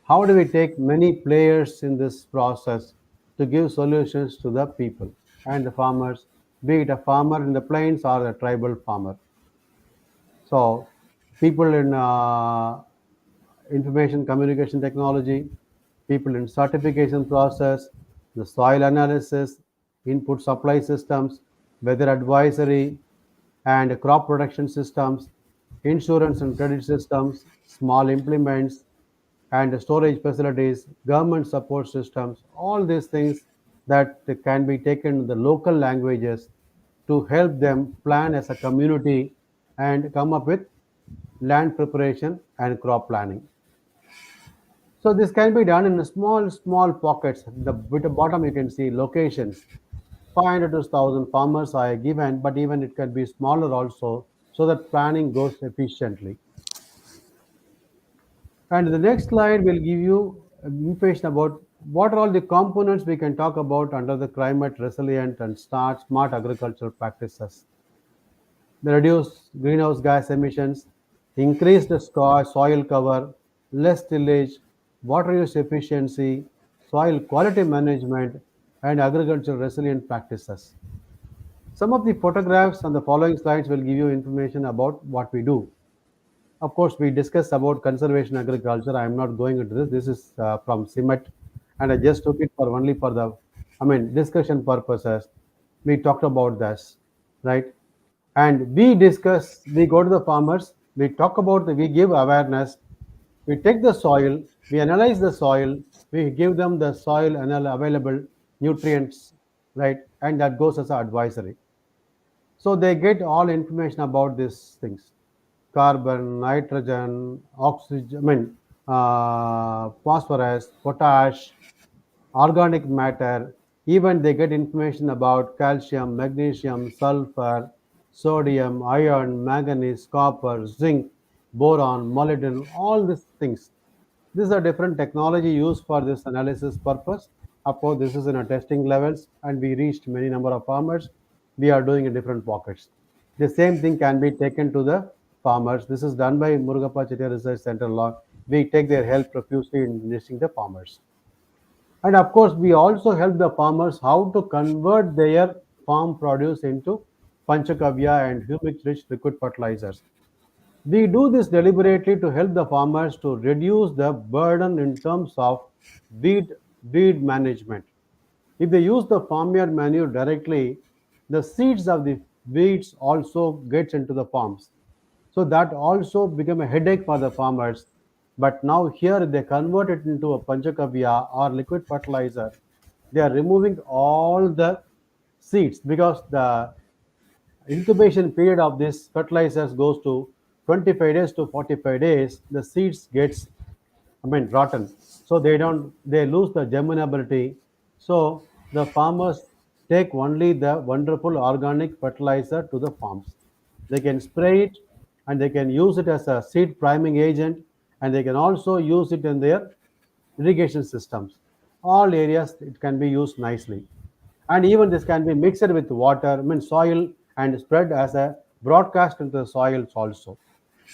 C: How do we take many players in this process to give solutions to the people and the farmers, be it a farmer in the plains or a tribal farmer? So, people in information communication technology, people in certification process, the soil analysis, input supply systems, weather advisory, and crop production systems, insurance and credit systems, small implements, and storage facilities, government support systems, all these things that can be taken in the local languages to help them plan as a community and come up with land preparation and crop planning. So this can be done in a small pockets. With the bottom you can see locations. 500 to 1,000 farmers are given, but even it can be smaller also, so that planning goes efficiently. And the next slide will give you information about what are all the components we can talk about under the climate resilient and smart agricultural practices. They reduce greenhouse gas emissions, increase the soil cover, less tillage, water use efficiency, soil quality management, and agricultural resilient practices. Some of the photographs on the following slides will give you information about what we do. Of course, we discussed about conservation agriculture. I am not going into this. This is from CIMET, and I just took it for only for the, discussion purposes. We talked about this, right? And we discuss. We go to the farmers. We talk about we give awareness. We take the soil. We analyze the soil. We give them the soil and available nutrients, right? And that goes as an advisory. So they get all information about these things: carbon, nitrogen, oxygen, phosphorus, potash, organic matter. Even they get information about calcium, magnesium, sulfur, sodium, iron, manganese, copper, zinc, boron, molybdenum, all these things. These are different technology used for this analysis purpose. Of course, this is in a testing levels, and we reached many number of farmers. We are doing in different pockets. The same thing can be taken to the farmers. This is done by Murugappa Chettiar Research Center Law. We take their help profusely in enlisting the farmers. And of course, we also help the farmers how to convert their farm produce into panchakavya and humic-rich liquid fertilizers. We do this deliberately to help the farmers to reduce the burden in terms of weed, weed management. If they use the farmyard manure directly, the seeds of the weeds also gets into the farms. So that also become a headache for the farmers. But now here they convert it into a panchakavya or liquid fertilizer. They are removing all the seeds because the incubation period of this fertilizers goes to 25 days to 45 days. The seeds gets, I mean, rotten. So they lose the germinability. So the farmers take only the wonderful organic fertilizer to the farms. They can spray it and they can use it as a seed priming agent, and they can also use it in their irrigation systems. All areas it can be used nicely. And even this can be mixed with water, I mean soil, and spread as a broadcast into the soils also.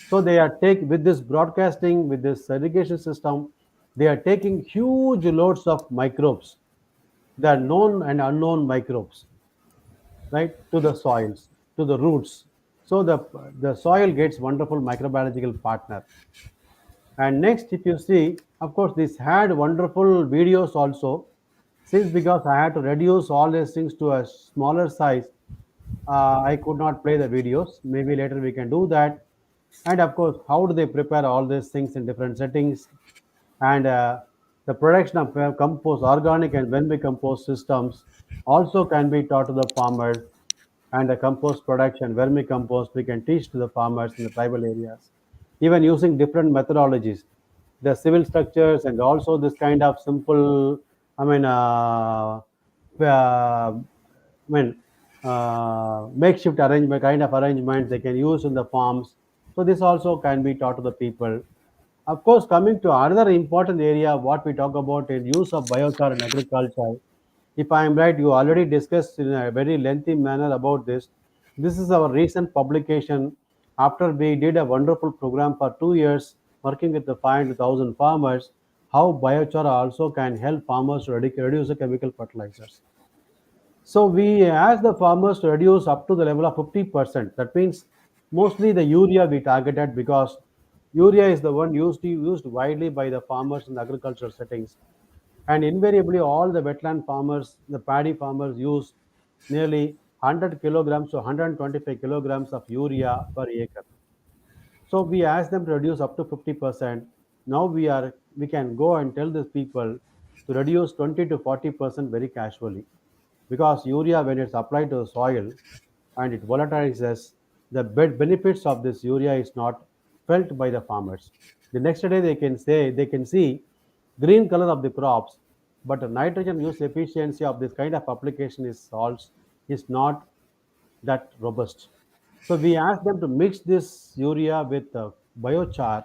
C: So they are take with this broadcasting, with this irrigation system, they are taking huge loads of microbes, the known and unknown microbes, right, to the soils, to the roots. So the soil gets wonderful microbiological partner. And next, if you see, of course, this had wonderful videos also. Since because I had to reduce all these things to a smaller size, I could not play the videos. Maybe later we can do that. And of course, how do they prepare all these things in different settings? And the production of compost, organic and vermicompost systems also can be taught to the farmers. And the compost production, vermicompost, we can teach to the farmers in the tribal areas. Even using different methodologies, the civil structures, and also this kind of simple, I mean, when makeshift arrangement kind of arrangements they can use in the farms. So this also can be taught to the people. Of course, coming to another important area, what we talk about is use of biochar in agriculture. If I am right, you already discussed in a very lengthy manner about this. This is our recent publication after we did a wonderful program for 2 years working with the 500,000 farmers, how biochar also can help farmers to reduce the chemical fertilizers. So we ask the farmers to reduce up to the level of 50%. That means mostly the urea we targeted because urea is the one used widely by the farmers in the agricultural settings. And invariably, all the wetland farmers, the paddy farmers use nearly 100 kilograms to 125 kilograms of urea per acre. So we ask them to reduce up to 50%. Now we can go and tell these people to reduce 20 to 40% very casually, because urea when it's applied to the soil and it volatilizes, the benefits of this urea is not felt by the farmers. The next day they can see green color of the crops, but the nitrogen use efficiency of this kind of application is not that robust. So we ask them to mix this urea with biochar,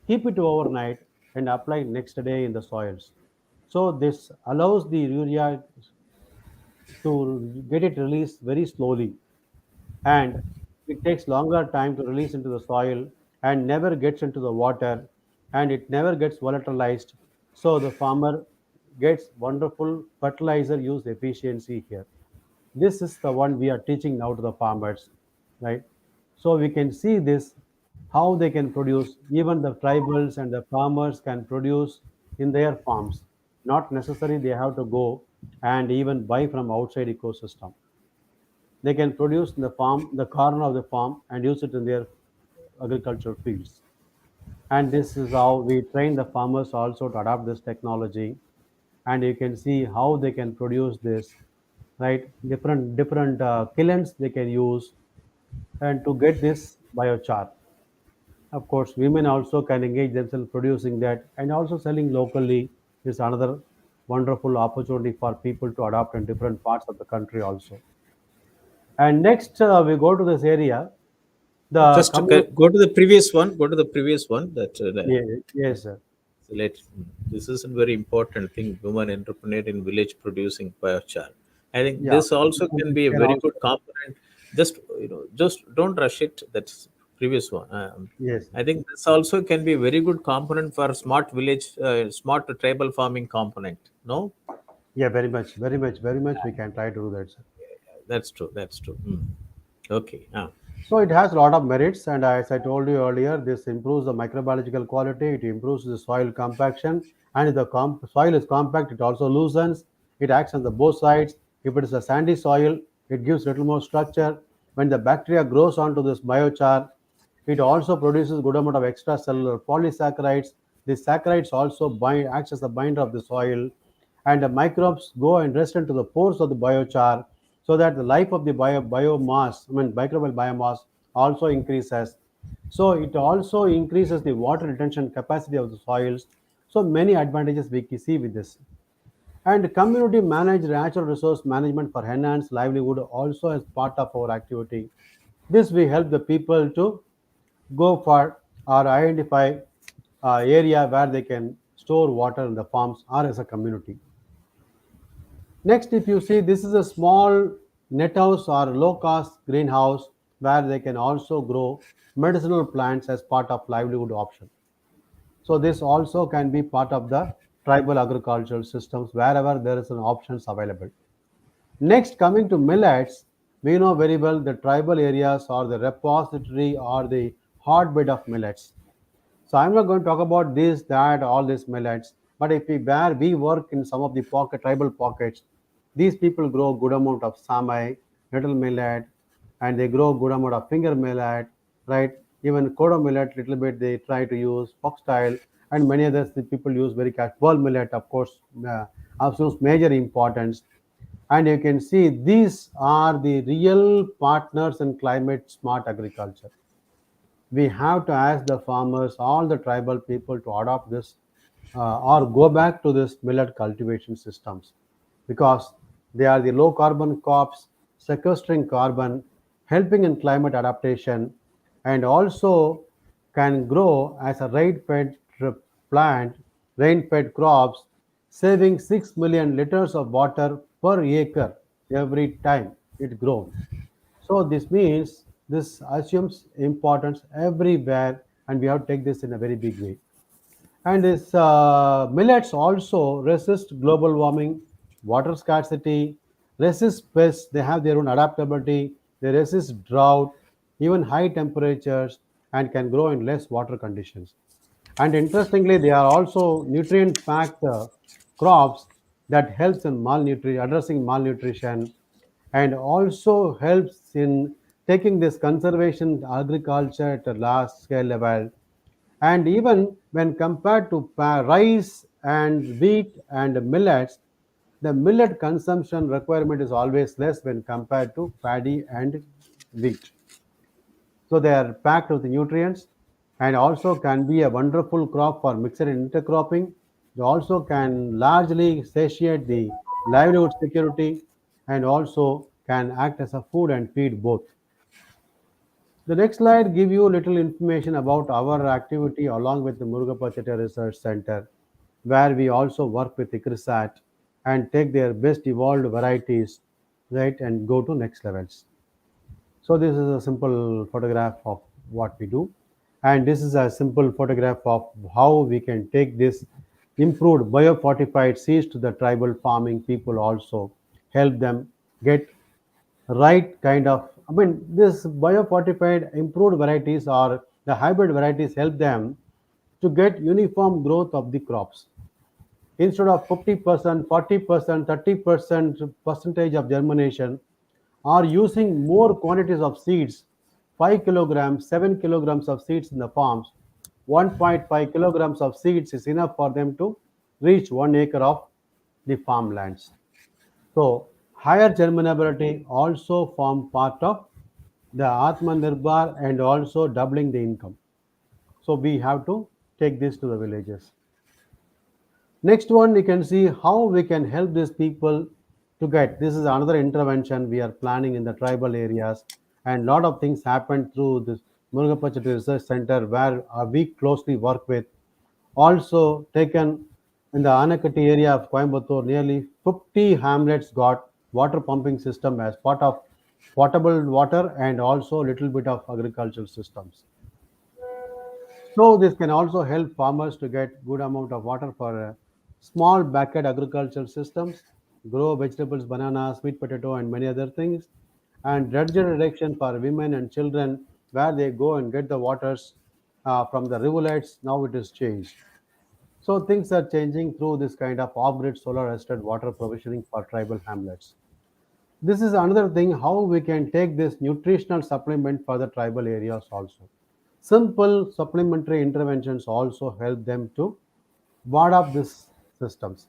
C: keep it overnight, and apply next day in the soils. So this allows the urea to get it released very slowly, and it takes longer time to release into the soil and never gets into the water, and it never gets volatilized. So the farmer gets wonderful fertilizer use efficiency here. This is the one we are teaching now to the farmers, right? So we can see this, how they can produce. Even the tribals and the farmers can produce in their farms. Not necessarily they have to go and even buy from outside ecosystem. They can produce in the farm, the corner of the farm, and use it in their agricultural fields. And this is how we train the farmers also to adopt this technology. And you can see how they can produce this, right? Different kilns they can use and to get this biochar. Of course, women also can engage themselves producing that, and also selling locally is another wonderful opportunity for people to adopt in different parts of the country also. And next, we go to this area. The
B: Just to
C: community.
B: go to the previous one. Go to the previous one. That
C: Yeah, yes, sir.
B: let this is a very important thing. Women entrepreneur in village producing biochar. I think
C: Yeah,
B: this also
C: we
B: can be a
C: can
B: very
C: also.
B: good component. Just just don't rush it. That's previous one.
C: Yes.
B: I think this also can be a very good component for smart village, smart tribal farming component. No,
C: Yeah, very much, very much, very much. We can try to do that, sir.
B: that's true. That's true. Okay.
C: So it has a lot of merits, and as I told you earlier, this improves the microbiological quality. It improves the soil compaction, and if the soil is compact, it also loosens. It acts on the both sides. If it is a sandy soil, it gives little more structure. When the bacteria grows onto this biochar, it also produces good amount of extracellular polysaccharides. These saccharides also bind, acts as the binder of the soil, and the microbes go and rest into the pores of the biochar, so that the life of the biomass, microbial biomass, also increases. So it also increases the water retention capacity of the soils. So many advantages we can see with this. And community managed natural resource management for enhanced livelihood also as part of our activity. This we help the people to go for or identify area where they can store water in the farms or as a community. Next, if you see, this is a small net house or low cost greenhouse where they can also grow medicinal plants as part of livelihood option. So this also can be part of the tribal agricultural systems wherever there is an options available. Next, coming to millets, we know very well the tribal areas are the repository or the hotbed of millets. So I'm not going to talk about this, that, all these millets. But if we where we work in some of the tribal pockets, these people grow good amount of samai, little millet, and they grow good amount of finger millet, right? Even kodo millet, little bit they try to use foxtail, and many others the people use very cash pearl millet, of course, assumes major importance. And you can see these are the real partners in climate smart agriculture. We have to ask the farmers, all the tribal people, to adopt this or go back to this millet cultivation systems, because they are the low carbon crops, sequestering carbon, helping in climate adaptation, and also can grow as a rain-fed plant, rain-fed crops, saving 6 million liters of water per acre every time it grows. So this means this assumes importance everywhere, and we have to take this in a very big way. And this millets also resist global warming, water scarcity, resist pests. They have their own adaptability. They resist drought, even high temperatures, and can grow in less water conditions. And interestingly, they are also nutrient-packed crops that helps in malnutrition, addressing malnutrition, and also helps in taking this conservation agriculture at a large scale level. And even when compared to rice and wheat and millets, the millet consumption requirement is always less when compared to paddy and wheat. So they are packed with nutrients and also can be a wonderful crop for mixed and intercropping. They also can largely satiate the livelihood security and also can act as a food and feed both. The next slide give you little information about our activity along with the Murugapachete Research Center, where we also work with ICRISAT and take their best evolved varieties, right, and go to next levels. So this is a simple photograph of what we do, and this is a simple photograph of how we can take this improved biofortified seeds to the tribal farming people, also help them get right kind of, this biofortified improved varieties or the hybrid varieties help them to get uniform growth of the crops. Instead of 50%, 40%, 30% percentage of germination, are using more quantities of seeds, 5 kilograms, 7 kilograms of seeds in the farms. 1.5 kilograms of seeds is enough for them to reach 1 acre of the farmlands. So higher germinability also form part of the Atmanirbhar and also doubling the income. So we have to take this to the villages. Next one, you can see how we can help these people to get. This is another intervention we are planning in the tribal areas, and lot of things happen through this Murugapachati Research Center, where we closely work with. Also taken in the Anakati area of Coimbatore, nearly 50 hamlets got water pumping system as part of potable water and also a little bit of agricultural systems. So this can also help farmers to get good amount of water for small backyard agricultural systems, grow vegetables, bananas, sweet potato, and many other things. And dredge reduction for women and children, where they go and get the waters from the rivulets. Now it is changed. So things are changing through this kind of off-grid solar assisted water provisioning for tribal hamlets. This is another thing how we can take this nutritional supplement for the tribal areas also. Simple supplementary interventions also help them to ward up these systems.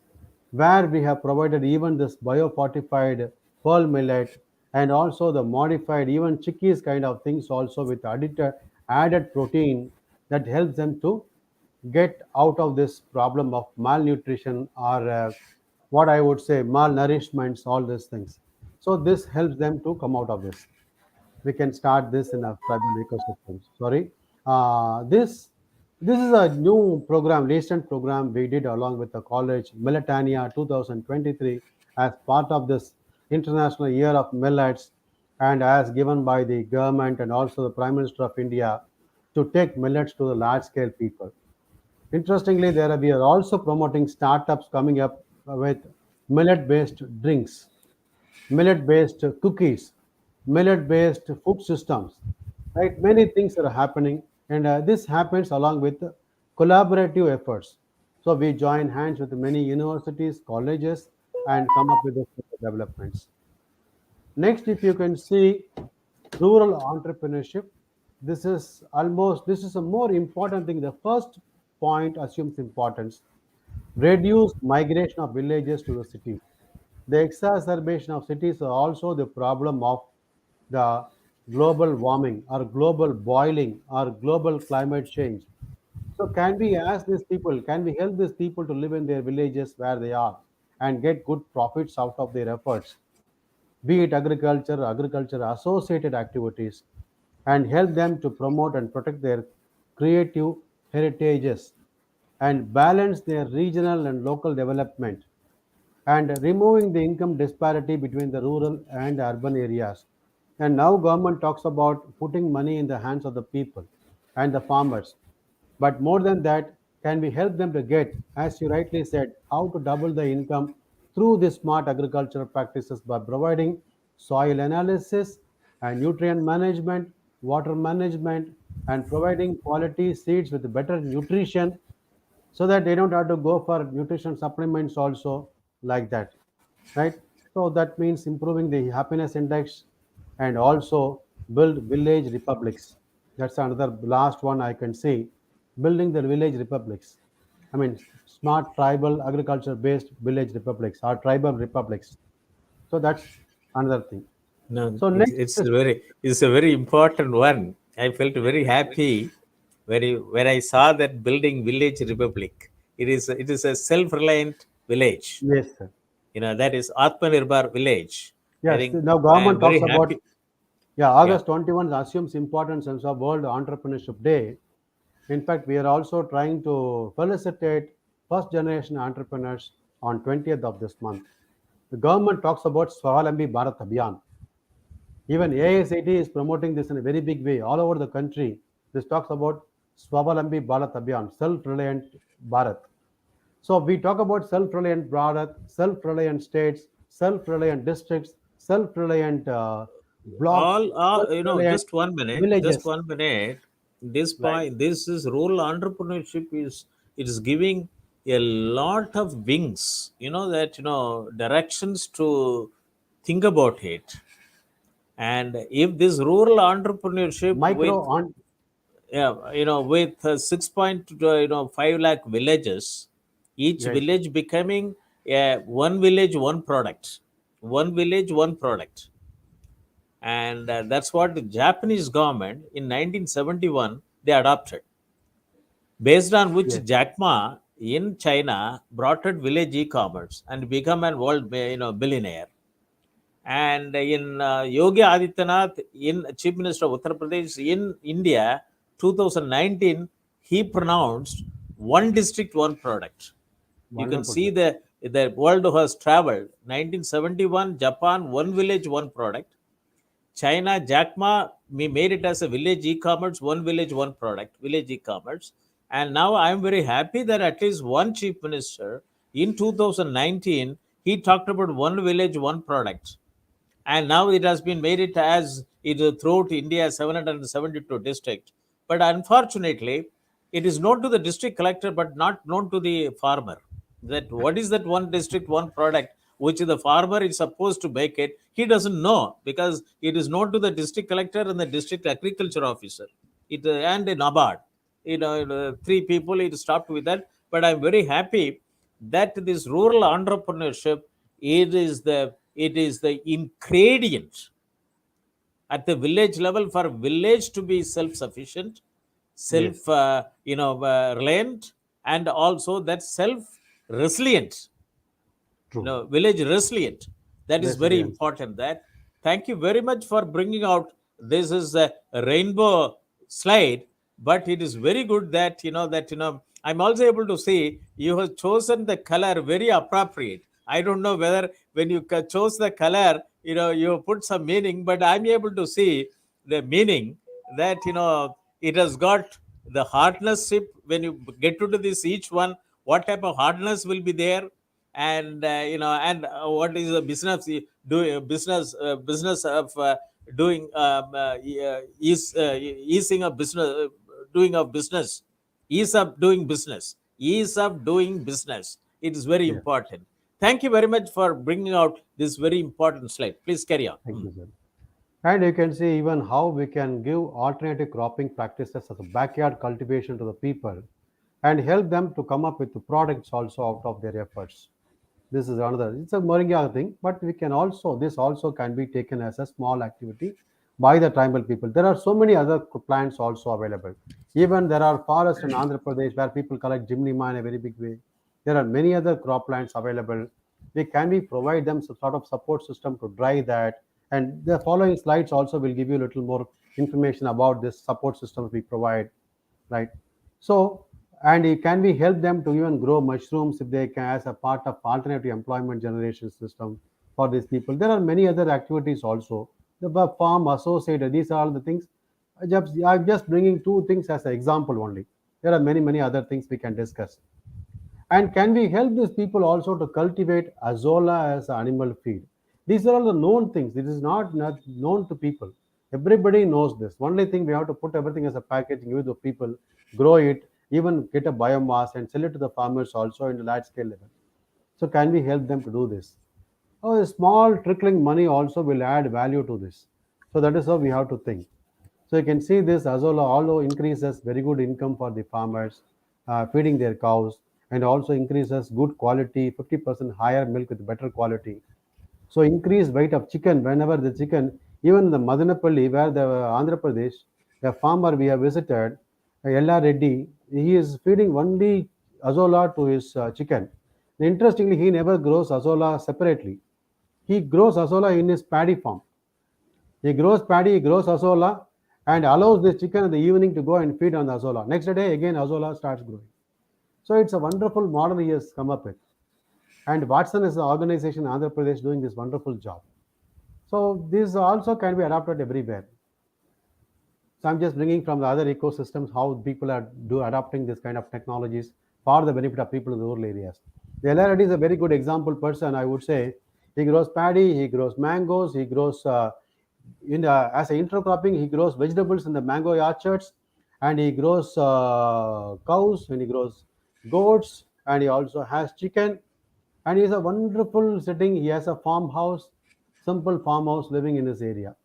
C: where we have provided even this biofortified pearl millet and also the modified even chickpeas kind of things also with added protein that helps them to get out of this problem of malnutrition or what I would say malnourishments, all these things. So this helps them to come out of this. We can start this in a tribal ecosystem. Sorry, this is a new program, recent program we did along with the college Milletania 2023 as part of this International Year of Millets, and as given by the government and also the Prime Minister of India to take millets to the large scale people. Interestingly, we are also promoting startups coming up with millet based drinks, millet based cookies, millet based food systems, right? Many things are happening, and this happens along with collaborative efforts. So we join hands with many universities, colleges, and come up with the developments. Next, if you can see rural entrepreneurship, this is a more important thing. The first point assumes importance: reduce migration of villages to the cities. The exacerbation of cities are also the problem of the global warming or global boiling or global climate change. So, can we ask these people, can we help these people to live in their villages where they are and get good profits out of their efforts, be it agriculture, agriculture associated activities, and help them to promote and protect their creative heritages and balance their regional and local development and removing the income disparity between the rural and urban areas. And now government talks about putting money in the hands of the people and the farmers. But more than that, can we help them to get, as you rightly said, how to double the income through the smart agricultural practices by providing soil analysis and nutrient management, water management, and providing quality seeds with better nutrition so that they don't have to go for nutrition supplements also like that, right? So that means improving the happiness index and also build village republics. That's another last one I can say, building the village republics. I mean, smart tribal agriculture based village republics or tribal republics. So that's another thing.
B: No,
C: So next is
B: it's a very important one. I felt very happy when I saw that building village republic. It is a self-reliant village.
C: yes, sir.
B: That is Atmanirbhar village. I
C: Yes,
B: think
C: now
B: I am
C: government
B: very
C: talks about,
B: happy.
C: yeah,
B: Yeah.
C: August 21 assumes importance of World Entrepreneurship Day. In fact, we are also trying to felicitate first generation entrepreneurs on 20th of this month. The government talks about Swawalambi Bharat Abhiyan. Even AICT is promoting this in a very big way all over the country. This talks about Swawalambi Bharat Abhiyan, self-reliant Bharat. So we talk about self-reliant Bharat, self-reliant states, self-reliant districts, self-reliant blocks, self-reliant
B: Just 1 minute, just
C: villages.
B: 1 minute. This
C: Right.
B: point, this is rural entrepreneurship is it is giving a lot of wings. Directions to think about it. And if this rural entrepreneurship
C: Micro on,
B: with 6.5 lakh villages, each
C: yes,
B: village becoming one village, one product, one village, one product. And that's what the Japanese government in 1971 they adopted, based on which
C: yes,
B: Jack Ma in China brought out village e-commerce and become an world billionaire. And in Yogi Adityanath, in Chief Minister of Uttar Pradesh in India, 2019, he pronounced one district, one product. You can
C: wonderful,
B: see
C: sir.
B: the world has traveled. 1971, Japan, one village, one product. China, Jack Ma, we made it as a village e-commerce, one village, one product, village e-commerce. And now I'm very happy that at least one chief minister in 2019, he talked about one village, one product. And now it has been made it as it is throughout India, 772 districts. But unfortunately, it is known to the district collector, but not known to the farmer. That what is that one district, one product, which the farmer is supposed to make it, he doesn't know because it is known to the district collector and the district agriculture officer. It and a NABARD. Three people. It stopped with that. But I'm very happy. that this rural entrepreneurship, it is the ingredient at the village level for village to be self-sufficient,
C: Yes,
B: self reliant, and also that self resilient,
C: true.
B: village resilient. That is very
C: Resilience.
B: important. That, thank you very much for bringing out, this is a rainbow slide, but it is very good that I'm also able to see you have chosen the color very appropriate. I don't know whether when you chose the color, you put some meaning, but I'm able to see the meaning, that it has got the hardness ship. When you get into this each one, what type of hardness will be there, and what is the business do business of doing easing of business, doing of business, ease of doing business. It is very
C: Yeah,
B: important. Thank you very much for bringing out this very important slide. Please carry on.
C: thank you, sir. And you can see even how we can give alternative cropping practices as a backyard cultivation to the people and help them to come up with the products also out of their efforts. This is another, it's a moringa thing, but we can also, this also can be taken as a small activity by the tribal people. There are so many other plants also available. Even there are forests in Andhra Pradesh where people collect Jimnima in a very big way. There are many other crop plants available. We can we provide them some sort of support system to dry that. And the following slides also will give you a little more information about this support system we provide, right? So, and it can we help them to even grow mushrooms if they can as a part of alternative employment generation system for these people. There are many other activities also. The farm associated, these are all the things. I'm just bringing two things as an example only. There are many other things we can discuss. And can we help these people also to cultivate azolla as an animal feed? These are all the known things. This is not known to people. Everybody knows this. Only thing we have to put everything as a package, give it to people, grow it, even get a biomass and sell it to the farmers also in the large scale level. So can we help them to do this? Oh, a small trickling money also will add value to this. So that is how we have to think. So you can see this azolla although increases very good income for the farmers, feeding their cows, and also increases good quality, 50% higher milk with better quality. So increased weight of chicken whenever the chicken, even the Madanapalli where the Andhra Pradesh, the farmer we have visited, Ella Reddy, he is feeding only azolla to his chicken. Interestingly, he never grows azolla separately. He grows azolla in his paddy farm. He grows paddy, he grows azolla, and allows the chicken in the evening to go and feed on the azolla. Next day, again, azolla starts growing. So it's a wonderful model he has come up with. And Watson is the organization in Andhra Pradesh doing this wonderful job. So this also can be adapted everywhere. So I'm just bringing from the other ecosystems how people are adopting this kind of technologies for the benefit of people in the rural areas. The LRD is a very good example person, I would say. He grows paddy, he grows mangoes, he grows as an intercropping, he grows vegetables in the mango orchards, and he grows cows, and he grows goats, and he also has chicken, and he's a wonderful setting. He has a farmhouse, simple farmhouse living in this area.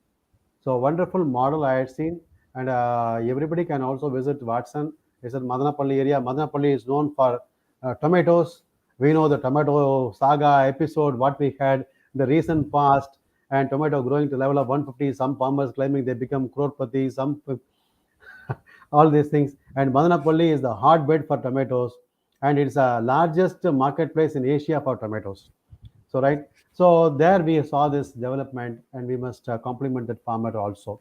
C: So wonderful model I had seen, and everybody can also visit Watson. It's in Madanapalli area. Madanapalli is known for tomatoes. We know the tomato saga episode what we had in the recent past, and tomato growing to level of 150. Some farmers claiming they become crorepati. Some all these things. And Madanapalli is the hotbed for tomatoes, and it's the largest marketplace in Asia for tomatoes. So right, so there we saw this development, and we must compliment that farmer also.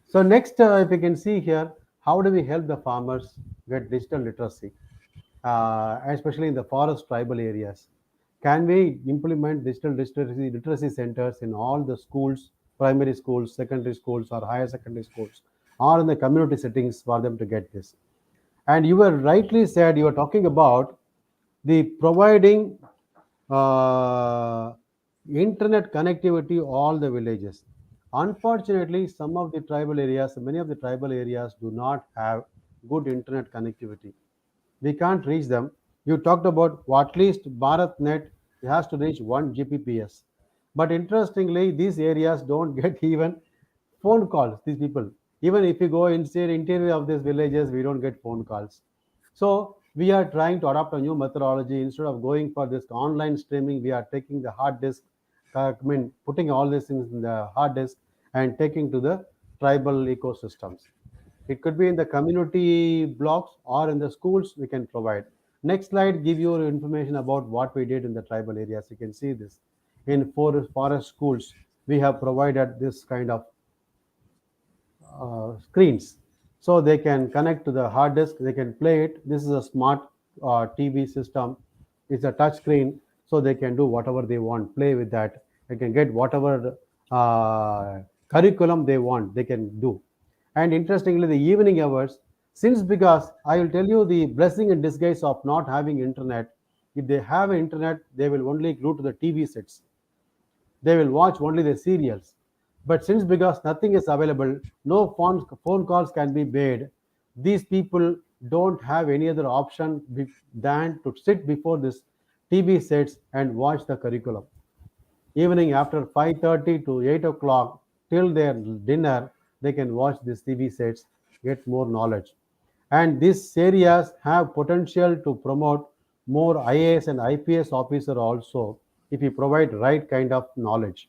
C: So next, if you can see here, how do we help the farmers get digital literacy, especially in the forest tribal areas? Can we implement digital literacy centers in all the schools, primary schools, secondary schools, or higher secondary schools, or in the community settings for them to get this? And you were rightly said, you were talking about the providing uh, internet connectivity all the villages. Unfortunately, some of the tribal areas, many of the tribal areas do not have good internet connectivity. We can't reach them. You talked about at least BharatNet has to reach 1 Gbps. But interestingly, these areas don't get even phone calls, these people. Even if you go inside interior of these villages, we don't get phone calls. So We are trying to adopt a new methodology. Instead of going for this online streaming, we are taking the hard disk, putting all these things in the hard disk and taking to the tribal ecosystems. It could be in the community blocks or in the schools we can provide. Next slide give you information about what we did in the tribal areas. You can see this. In forest schools, we have provided this kind of screens. So they can connect to the hard disk, they can play it. This is a smart TV system. It's a touch screen, so they can do whatever they want, play with that. They can get whatever curriculum they want, they can do. And interestingly, the evening hours, since because I will tell you the blessing in disguise of not having internet. If they have internet, they will only glue to the TV sets, they will watch only the serials. But since because nothing is available, no phone calls can be made, these people don't have any other option than to sit before this TV sets and watch the curriculum. Evening after 5:30 to 8 o'clock till their dinner, they can watch these TV sets, get more knowledge. And these areas have potential to promote more IAS and IPS officer also if you provide right kind of knowledge.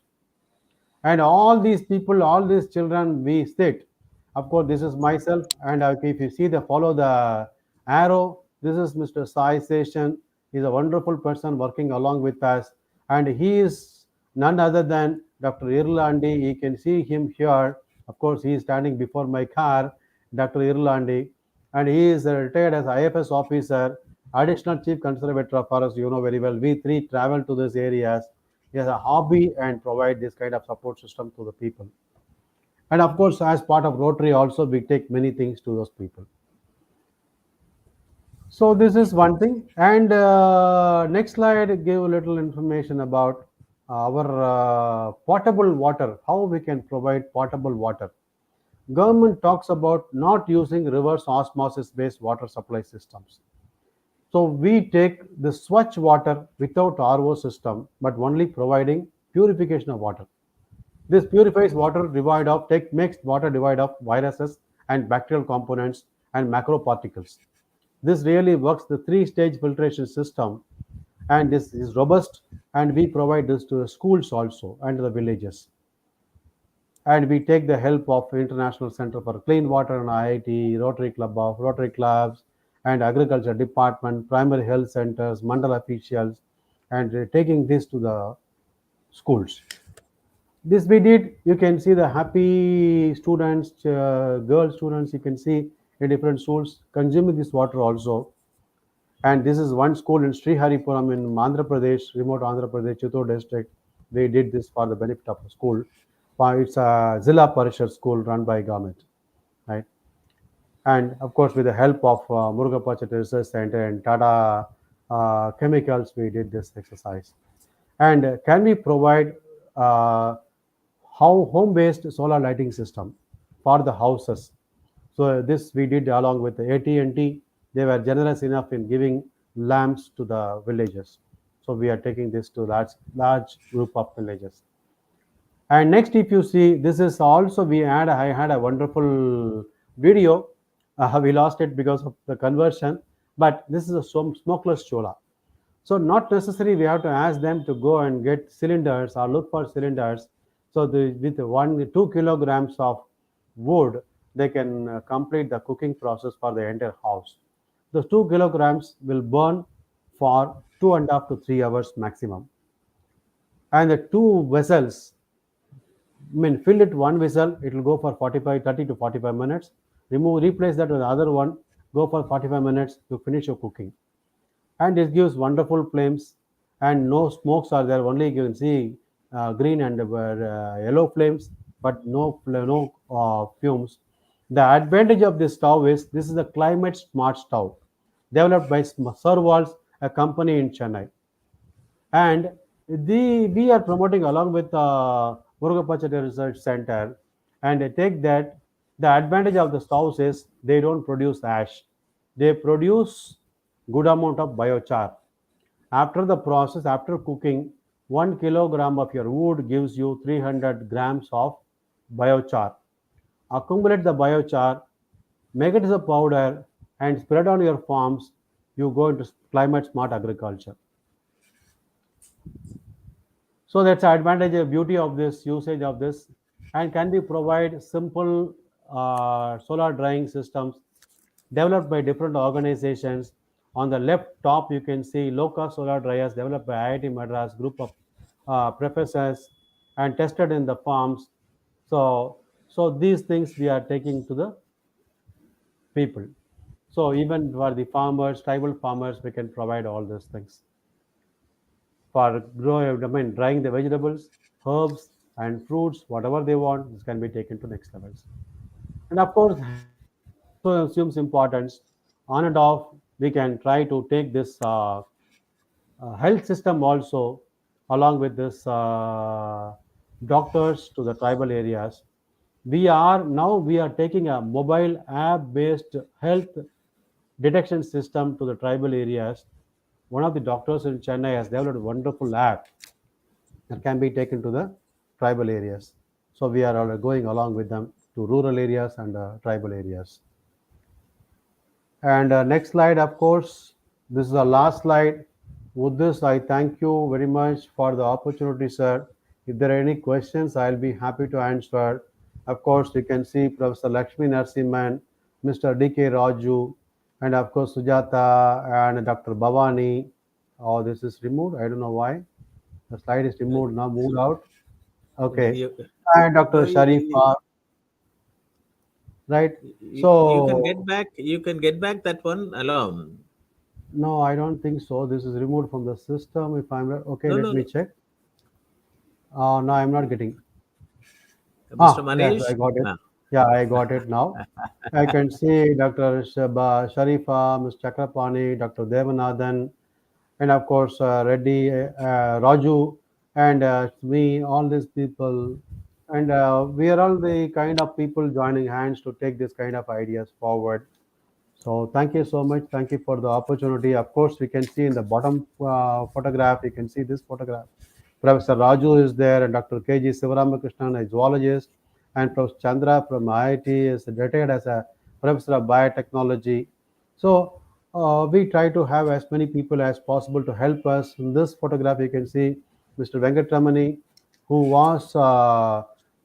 C: And all these people, all these children, we sit. Of course, this is myself, and if you see the follow the arrow, this is Mr. Sai Session. He's a wonderful person working along with us, and he is none other than Dr. Irlandi. You can see him here. Of course, he is standing before my car, Dr. Irlandi, and he is retired as IFS officer, additional chief conservator of forest. You know very well. We three travel to these areas as a hobby and provide this kind of support system to the people. And of course, as part of Rotary, also we take many things to those people. So this is one thing. And next slide give a little information about our potable water, how we can provide potable water. Government talks about not using reverse osmosis based water supply systems. So we take the Swachh water without RO system, but only providing purification of water. This purifies water devoid of makes water devoid of viruses and bacterial components and macroparticles. This really works the three-stage filtration system, and this is robust. And we provide this to the schools also and the villages. And we take the help of International Center for Clean Water and IIT, Rotary clubs, and Agriculture Department, primary health centers, mandal officials, and taking this to the schools. This we did. You can see the happy students, girl students. You can see in different schools consuming this water also. And this is one school in Sriharipuram in Andhra Pradesh, remote Andhra Pradesh, Chittor district. We did this for the benefit of the school. It's a Zilla Parishad school run by government, right? And of course, with the help of Murugapachat Research Center and Tata Chemicals, we did this exercise. And can we provide how home-based solar lighting system for the houses? So this we did along with the AT&T. They were generous enough in giving lamps to the villages. So we are taking this to large group of villages. And next, if you see, this is also I had a wonderful video. We lost it because of the conversion, but this is a smokeless chola. So not necessary we have to ask them to go and get cylinders or look for cylinders. So with 2 kilograms of wood, they can complete the cooking process for the entire house. Those 2 kilograms will burn for 2.5 to 3 hours maximum. And the two vessels, fill it one vessel, it will go for 30 to 45 minutes. Replace that with the other one, go for 45 minutes to finish your cooking. And it gives wonderful flames and no smokes are there. Only you can see green and yellow flames, but no fumes. The advantage of this stove is this is a climate smart stove developed by Servals, a company in Chennai. And we are promoting along with Murugapachat Research Center, and they take that the advantage of the stoves is they don't produce ash. They produce good amount of biochar. After the process, after cooking, 1 kilogram of your wood gives you 300 grams of biochar. Accumulate the biochar, make it as a powder, and spread on your farms. you go into climate smart agriculture. So that's the advantage and beauty of this usage of this. And can we provide simple solar drying systems developed by different organizations. On the left top, you can see low-cost solar dryers developed by IIT Madras group of professors and tested in the farms. So these things we are taking to the people. So even for the farmers, tribal farmers, we can provide all these things for growing, I mean, drying the vegetables, herbs, and fruits, whatever they want. This can be taken to next levels. And of course, health also assumes importance. On and off, we can try to take this health system also along with this doctors to the tribal areas. We are taking a mobile app based health detection system to the tribal areas. One of the doctors in Chennai has developed a wonderful app that can be taken to the tribal areas. So we are going along with them to rural areas and tribal areas. And next slide, of course, this is the last slide. With this, I thank you very much for the opportunity, sir. If there are any questions, I'll be happy to answer. Of course, you can see Professor Lakshmi Narasimhan, Mr. D.K. Raju, and of course, Sujata and Dr. Bhavani. Oh, this is removed. I don't know why. The slide is removed now, moved out. Okay. And Dr. Sharifa, right?
B: You can get
C: So,
B: back. You can get back that one alone.
C: no, I don't think so. This is removed from the system. If I'm okay,
B: No,
C: let
B: no,
C: me
B: no.
C: check. No, I'm not getting.
B: Mr.
C: Yes, I
B: Manish.
C: got it.
B: Ah,
C: Yeah, I got it now. I can see Dr. Sharifa, Ms. Chakrapani, Dr. Devanathan, and of course Reddy, Raju, and me, all these people. And we are all the kind of people joining hands to take this kind of ideas forward. So thank you so much. Thank you for the opportunity. Of course, we can see in the bottom photograph, you can see this photograph. Professor Raju is there, and Dr. K.G. Sivaramakrishnan, a zoologist, and Professor Chandra from IIT is retired as a professor of biotechnology. So we try to have as many people as possible to help us. In this photograph, you can see Mr. Venkatramani, who was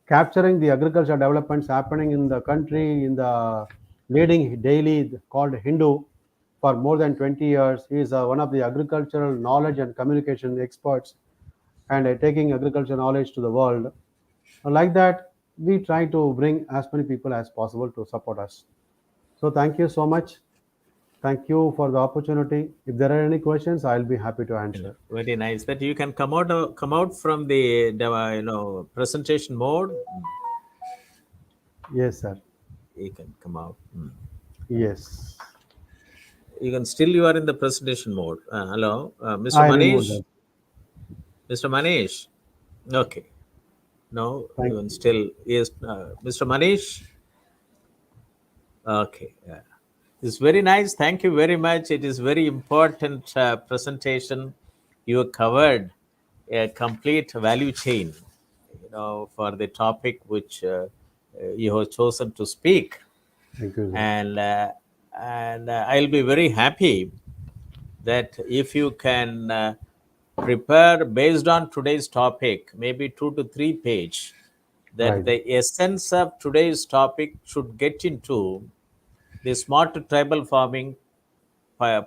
C: capturing the agricultural developments happening in the country in the leading daily called Hindu for more than 20 years. He is one of the agricultural knowledge and communication experts and taking agricultural knowledge to the world. Like that, we try to bring as many people as possible to support us. So thank you so much. Thank you for the opportunity. If there are any questions, I'll be happy to answer.
B: very nice. That you can come out from the presentation mode.
C: Yes, sir.
B: You can come out.
C: Yes.
B: You can still you are in the presentation mode. Hello, Mr.
C: I removed
B: Manish.
C: that.
B: Mr. Manish. Okay. No,
C: Thank
B: even
C: you.
B: still yes, Mr. Manish. Okay. Yeah. It's very nice. Thank you very much. It is very important presentation. You covered a complete value chain, for the topic which you have chosen to speak,
C: Thank you, sir.
B: and I'll be very happy that if you can prepare based on today's topic, maybe 2 to 3 page, that
C: Right.
B: the essence of today's topic should get into the smart tribal farming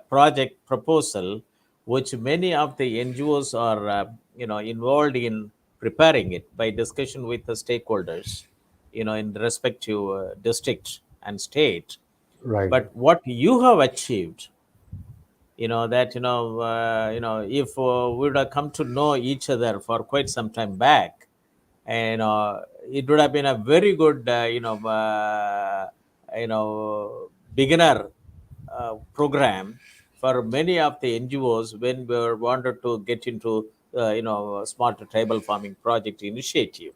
B: project proposal, which many of the NGOs are involved in preparing it by discussion with the stakeholders, in the respective district and state.
C: Right.
B: But what you have achieved, that if we would have come to know each other for quite some time back, and it would have been a very good beginner program for many of the NGOs when we were wanted to get into smart tribal farming project initiative.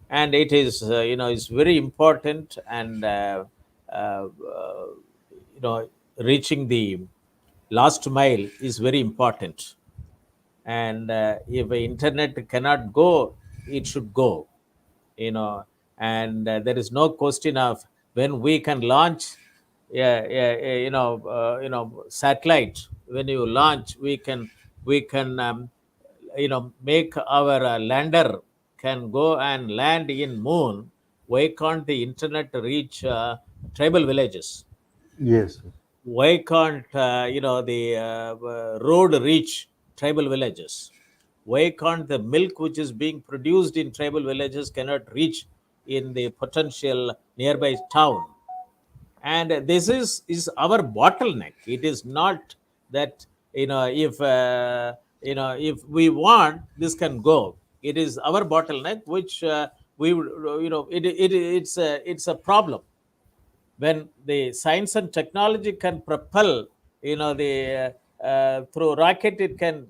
B: And it is it's very important, and uh, you know reaching the last mile is very important. And if the internet cannot go, it should go, you know and there is no question of when we can launch satellite. When you launch, we can make our lander can go and land in moon. Why can't the internet reach tribal villages?
C: Yes, sir.
B: Why can't the road reach tribal villages? Why can't the milk which is being produced in tribal villages cannot reach in the potential nearby town? And this is our bottleneck. It is not that if we want, this can go. It is our bottleneck which we would it's a problem. When the science and technology can propel, the through rocket, it can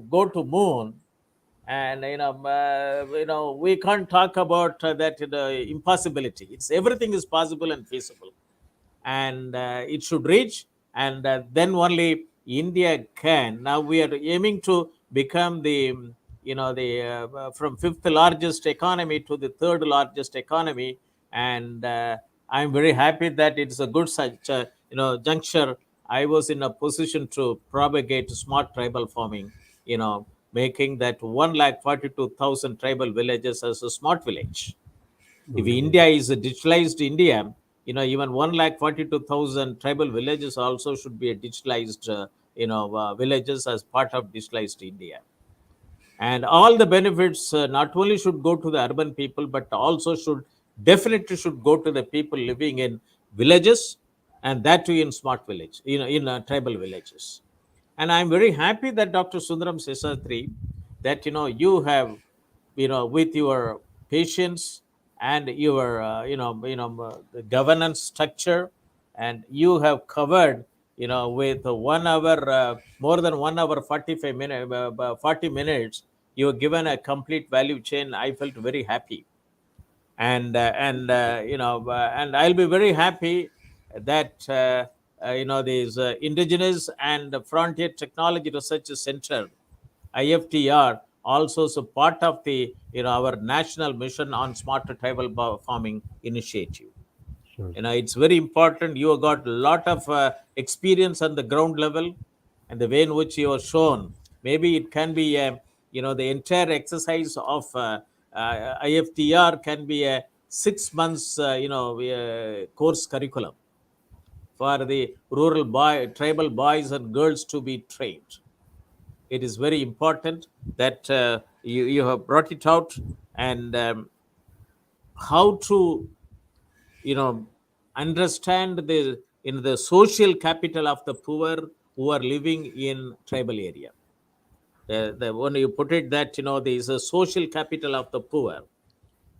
B: go to moon. And we can't talk about that impossibility. It's everything is possible and feasible. And it should reach. And then only India can. Now we are aiming to become the from fifth largest economy to the third largest economy. And I'm very happy that it's a good such juncture. I was in a position to propagate smart tribal farming, making that 1,42,000 tribal villages as a smart village. If
C: Okay.
B: India is a digitalized India, even 1,42,000 tribal villages also should be a digitalized, villages as part of digitalized India. And all the benefits not only should go to the urban people, but also should go to the people living in villages, and that too in smart village, in tribal villages. And I'm very happy that Dr. Sundaram Seshadri, that you have, with your patience and your the governance structure, and you have covered, with 1 hour, more than 1 hour 45 minutes, 40 minutes, you have given a complete value chain. I felt very happy. And I'll be very happy that these Indigenous and Frontier Technology Research Center, IFTR, also is a part of the our national mission on smarter tribal farming initiative.
C: Sure.
B: It's very important. You have got a lot of experience on the ground level, and the way in which you are shown. Maybe it can be the entire exercise of IFTR can be a 6 months course curriculum for the tribal boys and girls to be trained. It is very important that you have brought it out. And how to you know understand the social capital of the poor who are living in tribal area. The when you put it that there is a social capital of the poor,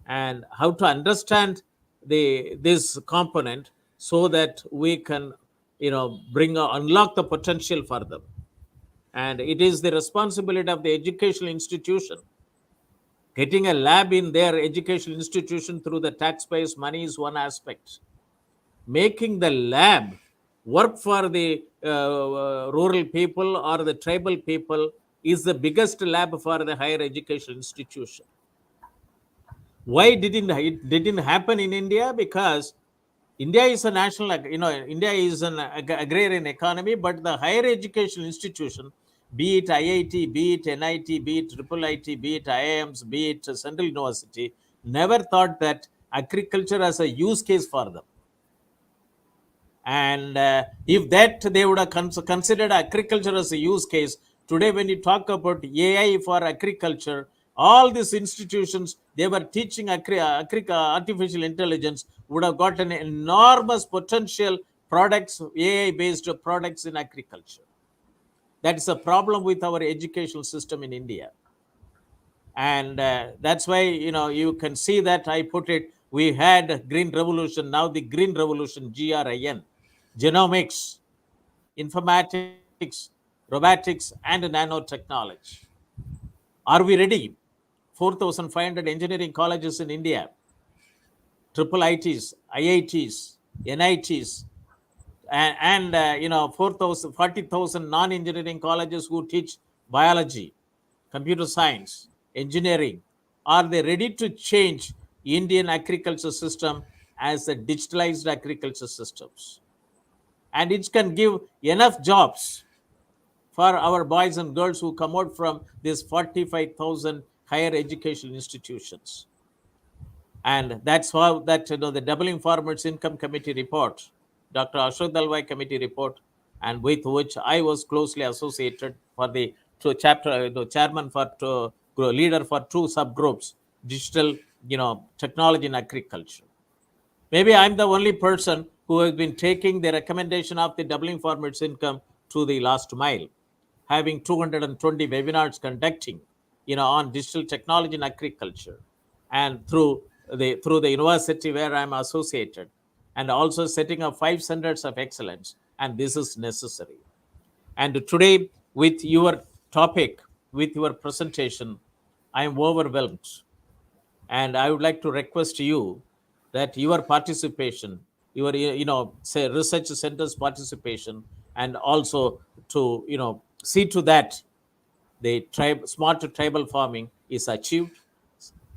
B: and how to understand this component, so that we can unlock the potential for them. And it is the responsibility of the educational institution. Getting a lab in their educational institution through the taxpayers money is one aspect. Making the lab work for the rural people or the tribal people is the biggest lab for the higher education institution. Why didn't it didn't happen in India? Because India is a national, India is an agrarian economy, but the higher education institution, be it IIT, be it NIT, be it triple IT, be it IIMs, be it Central University, never thought that agriculture as a use case for them. And if that they would have considered agriculture as a use case, today when you talk about AI for agriculture, all these institutions they were teaching artificial intelligence would have got an enormous potential products, AI based products in agriculture. That is a problem with our educational system in India. And that's why you can see that I put it, we had green revolution, now the green revolution, GRIN, genomics, informatics, robotics, and nanotechnology. Are we ready? 4,500 engineering colleges in India, triple ITs, IITs, NITs, and 4,000, 40,000 non-engineering colleges who teach biology, computer science, engineering. Are they ready to change Indian agriculture system as a digitalized agriculture systems? and it can give enough jobs for our boys and girls who come out from these 45,000 higher education institutions. And that's how that the Doubling Farmers Income Committee report, Dr. Ashok Dalwai Committee report, and with which I was closely associated for the chapter, chairman for leader for two subgroups, digital, technology and agriculture. Maybe I'm the only person who has been taking the recommendation of the Doubling Farmers Income to the last mile, having 220 webinars conducting, on digital technology and agriculture, and through the university where I'm associated, and also setting up 5 centers of excellence. And this is necessary. And today, with your topic, with your presentation, I am overwhelmed. And I would like to request you that your participation, your say research centers participation, and also to see to that the smart tribal farming is achieved,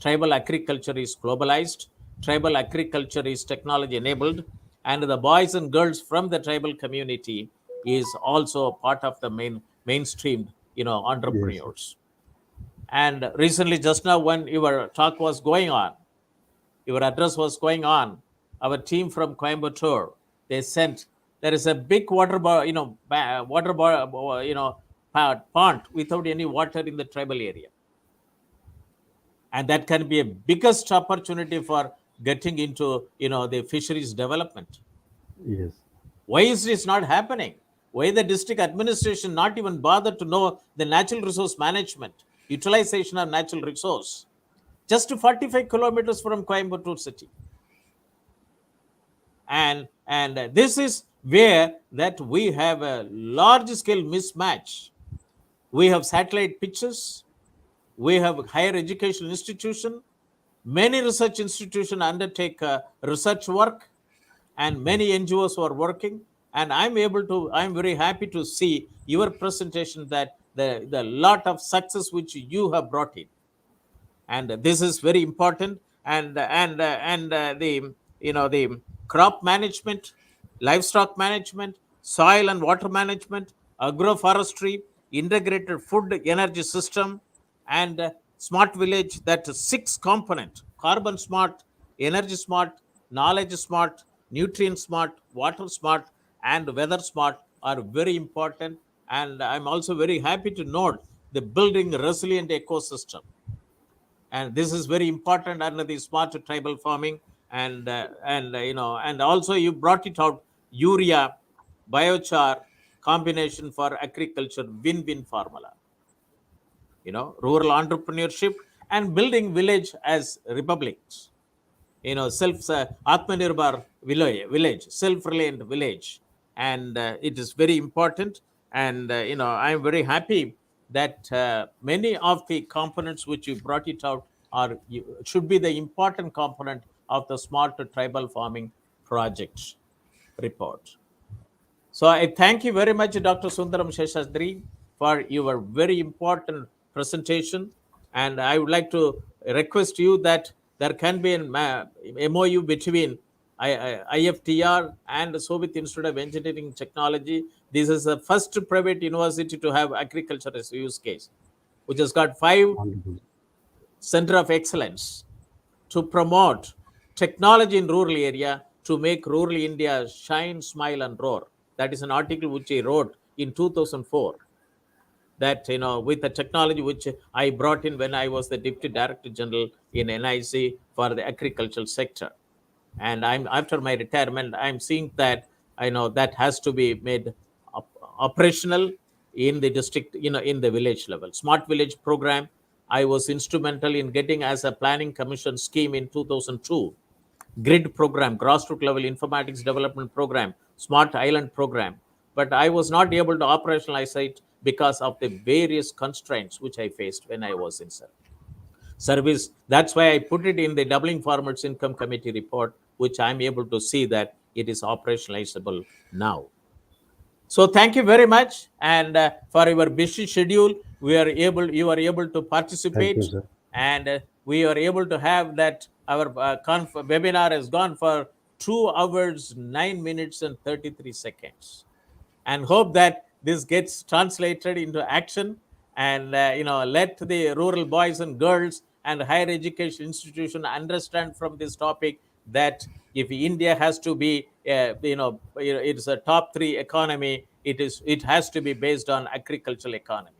B: tribal agriculture is globalized, tribal agriculture is technology enabled, and the boys and girls from the tribal community is also part of the mainstream entrepreneurs. And recently, just now, when your talk was going on, your address was going on, our team from Coimbatore, they sent, there is a big water pond without any water in the tribal area. And that can be a biggest opportunity for getting into, the fisheries development.
C: Yes.
B: Why is this not happening? Why the district administration not even bother to know the natural resource management, utilization of natural resource, just 45 kilometers from Coimbatore city? And this is where that we have a large scale mismatch. We have satellite pictures, we have higher education institution, many research institutions undertake research work, and many NGOs are working. And I'm very happy to see your presentation that the lot of success which you have brought in. And this is very important. And the crop management, livestock management, soil and water management, agroforestry, integrated food energy system, and smart village, that 6 component: carbon smart, energy smart, knowledge smart, nutrient smart, water smart, and weather smart are very important. And I'm also very happy to note the building resilient ecosystem, and this is very important under the smart tribal farming. And also you brought it out, urea biochar combination for agriculture, win-win formula, rural entrepreneurship, and building village as republics, self atmanirbhar village, self-reliant village. And it is very important. And I'm very happy that many of the components which you brought it out should be the important component of the smart tribal farming project report. So I thank you very much, Dr. Sundaram Seshadri, for your very important presentation. And I would like to request you that there can be an MOU between IFTR and Shobhit Institute of Engineering Technology. This is the first private university to have agriculture as a use case, which has got 5 center of excellence to promote technology in rural area to make rural India shine, smile, and roar. That is an article which I wrote in 2004. That, with the technology which I brought in when I was the Deputy Director General in NIC for the agricultural sector. And after my retirement, I'm seeing that that has to be made operational in the district, in the village level. Smart village program, I was instrumental in getting as a planning commission scheme in 2002. Grid program, grassroots level informatics development program, smart island program. But I was not able to operationalize it because of the various constraints which I faced when I was in service. That's why I put it in the Doubling Farmers Income Committee report, which I'm able to see that it is operationalizable now. So thank you very much. And for your busy schedule, you are able to participate.
C: Thank you, sir.
B: And we are able to have that our webinar has gone for 2 hours, 9 minutes, and 33 seconds. And hope that this gets translated into action, and let the rural boys and girls and higher education institution understand from this topic that if India has to be it's a top 3 economy, it has to be based on agricultural economy.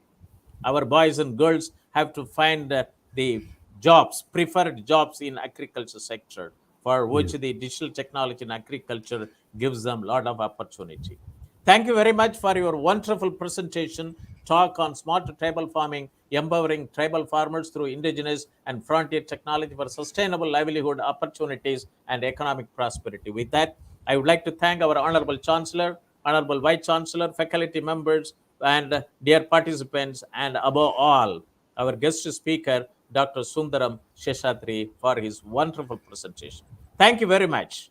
B: Our boys and girls have to find the jobs, preferred jobs in agriculture sector, for which the digital technology in agriculture gives them a lot of opportunity. Thank you very much for your wonderful presentation, talk on smart tribal farming, empowering tribal farmers through indigenous and frontier technology for sustainable livelihood opportunities and economic prosperity. With that, I would like to thank our Honorable Chancellor, Honorable Vice Chancellor, faculty members, and dear participants, and above all, our guest speaker, Dr. Sundaram Seshadri, for his wonderful presentation. Thank you very much.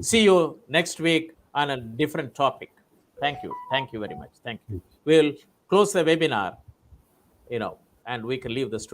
B: See you next week on a different topic. Thank you. Thank you very much. Thank you. We'll close the webinar, and we can leave the studio.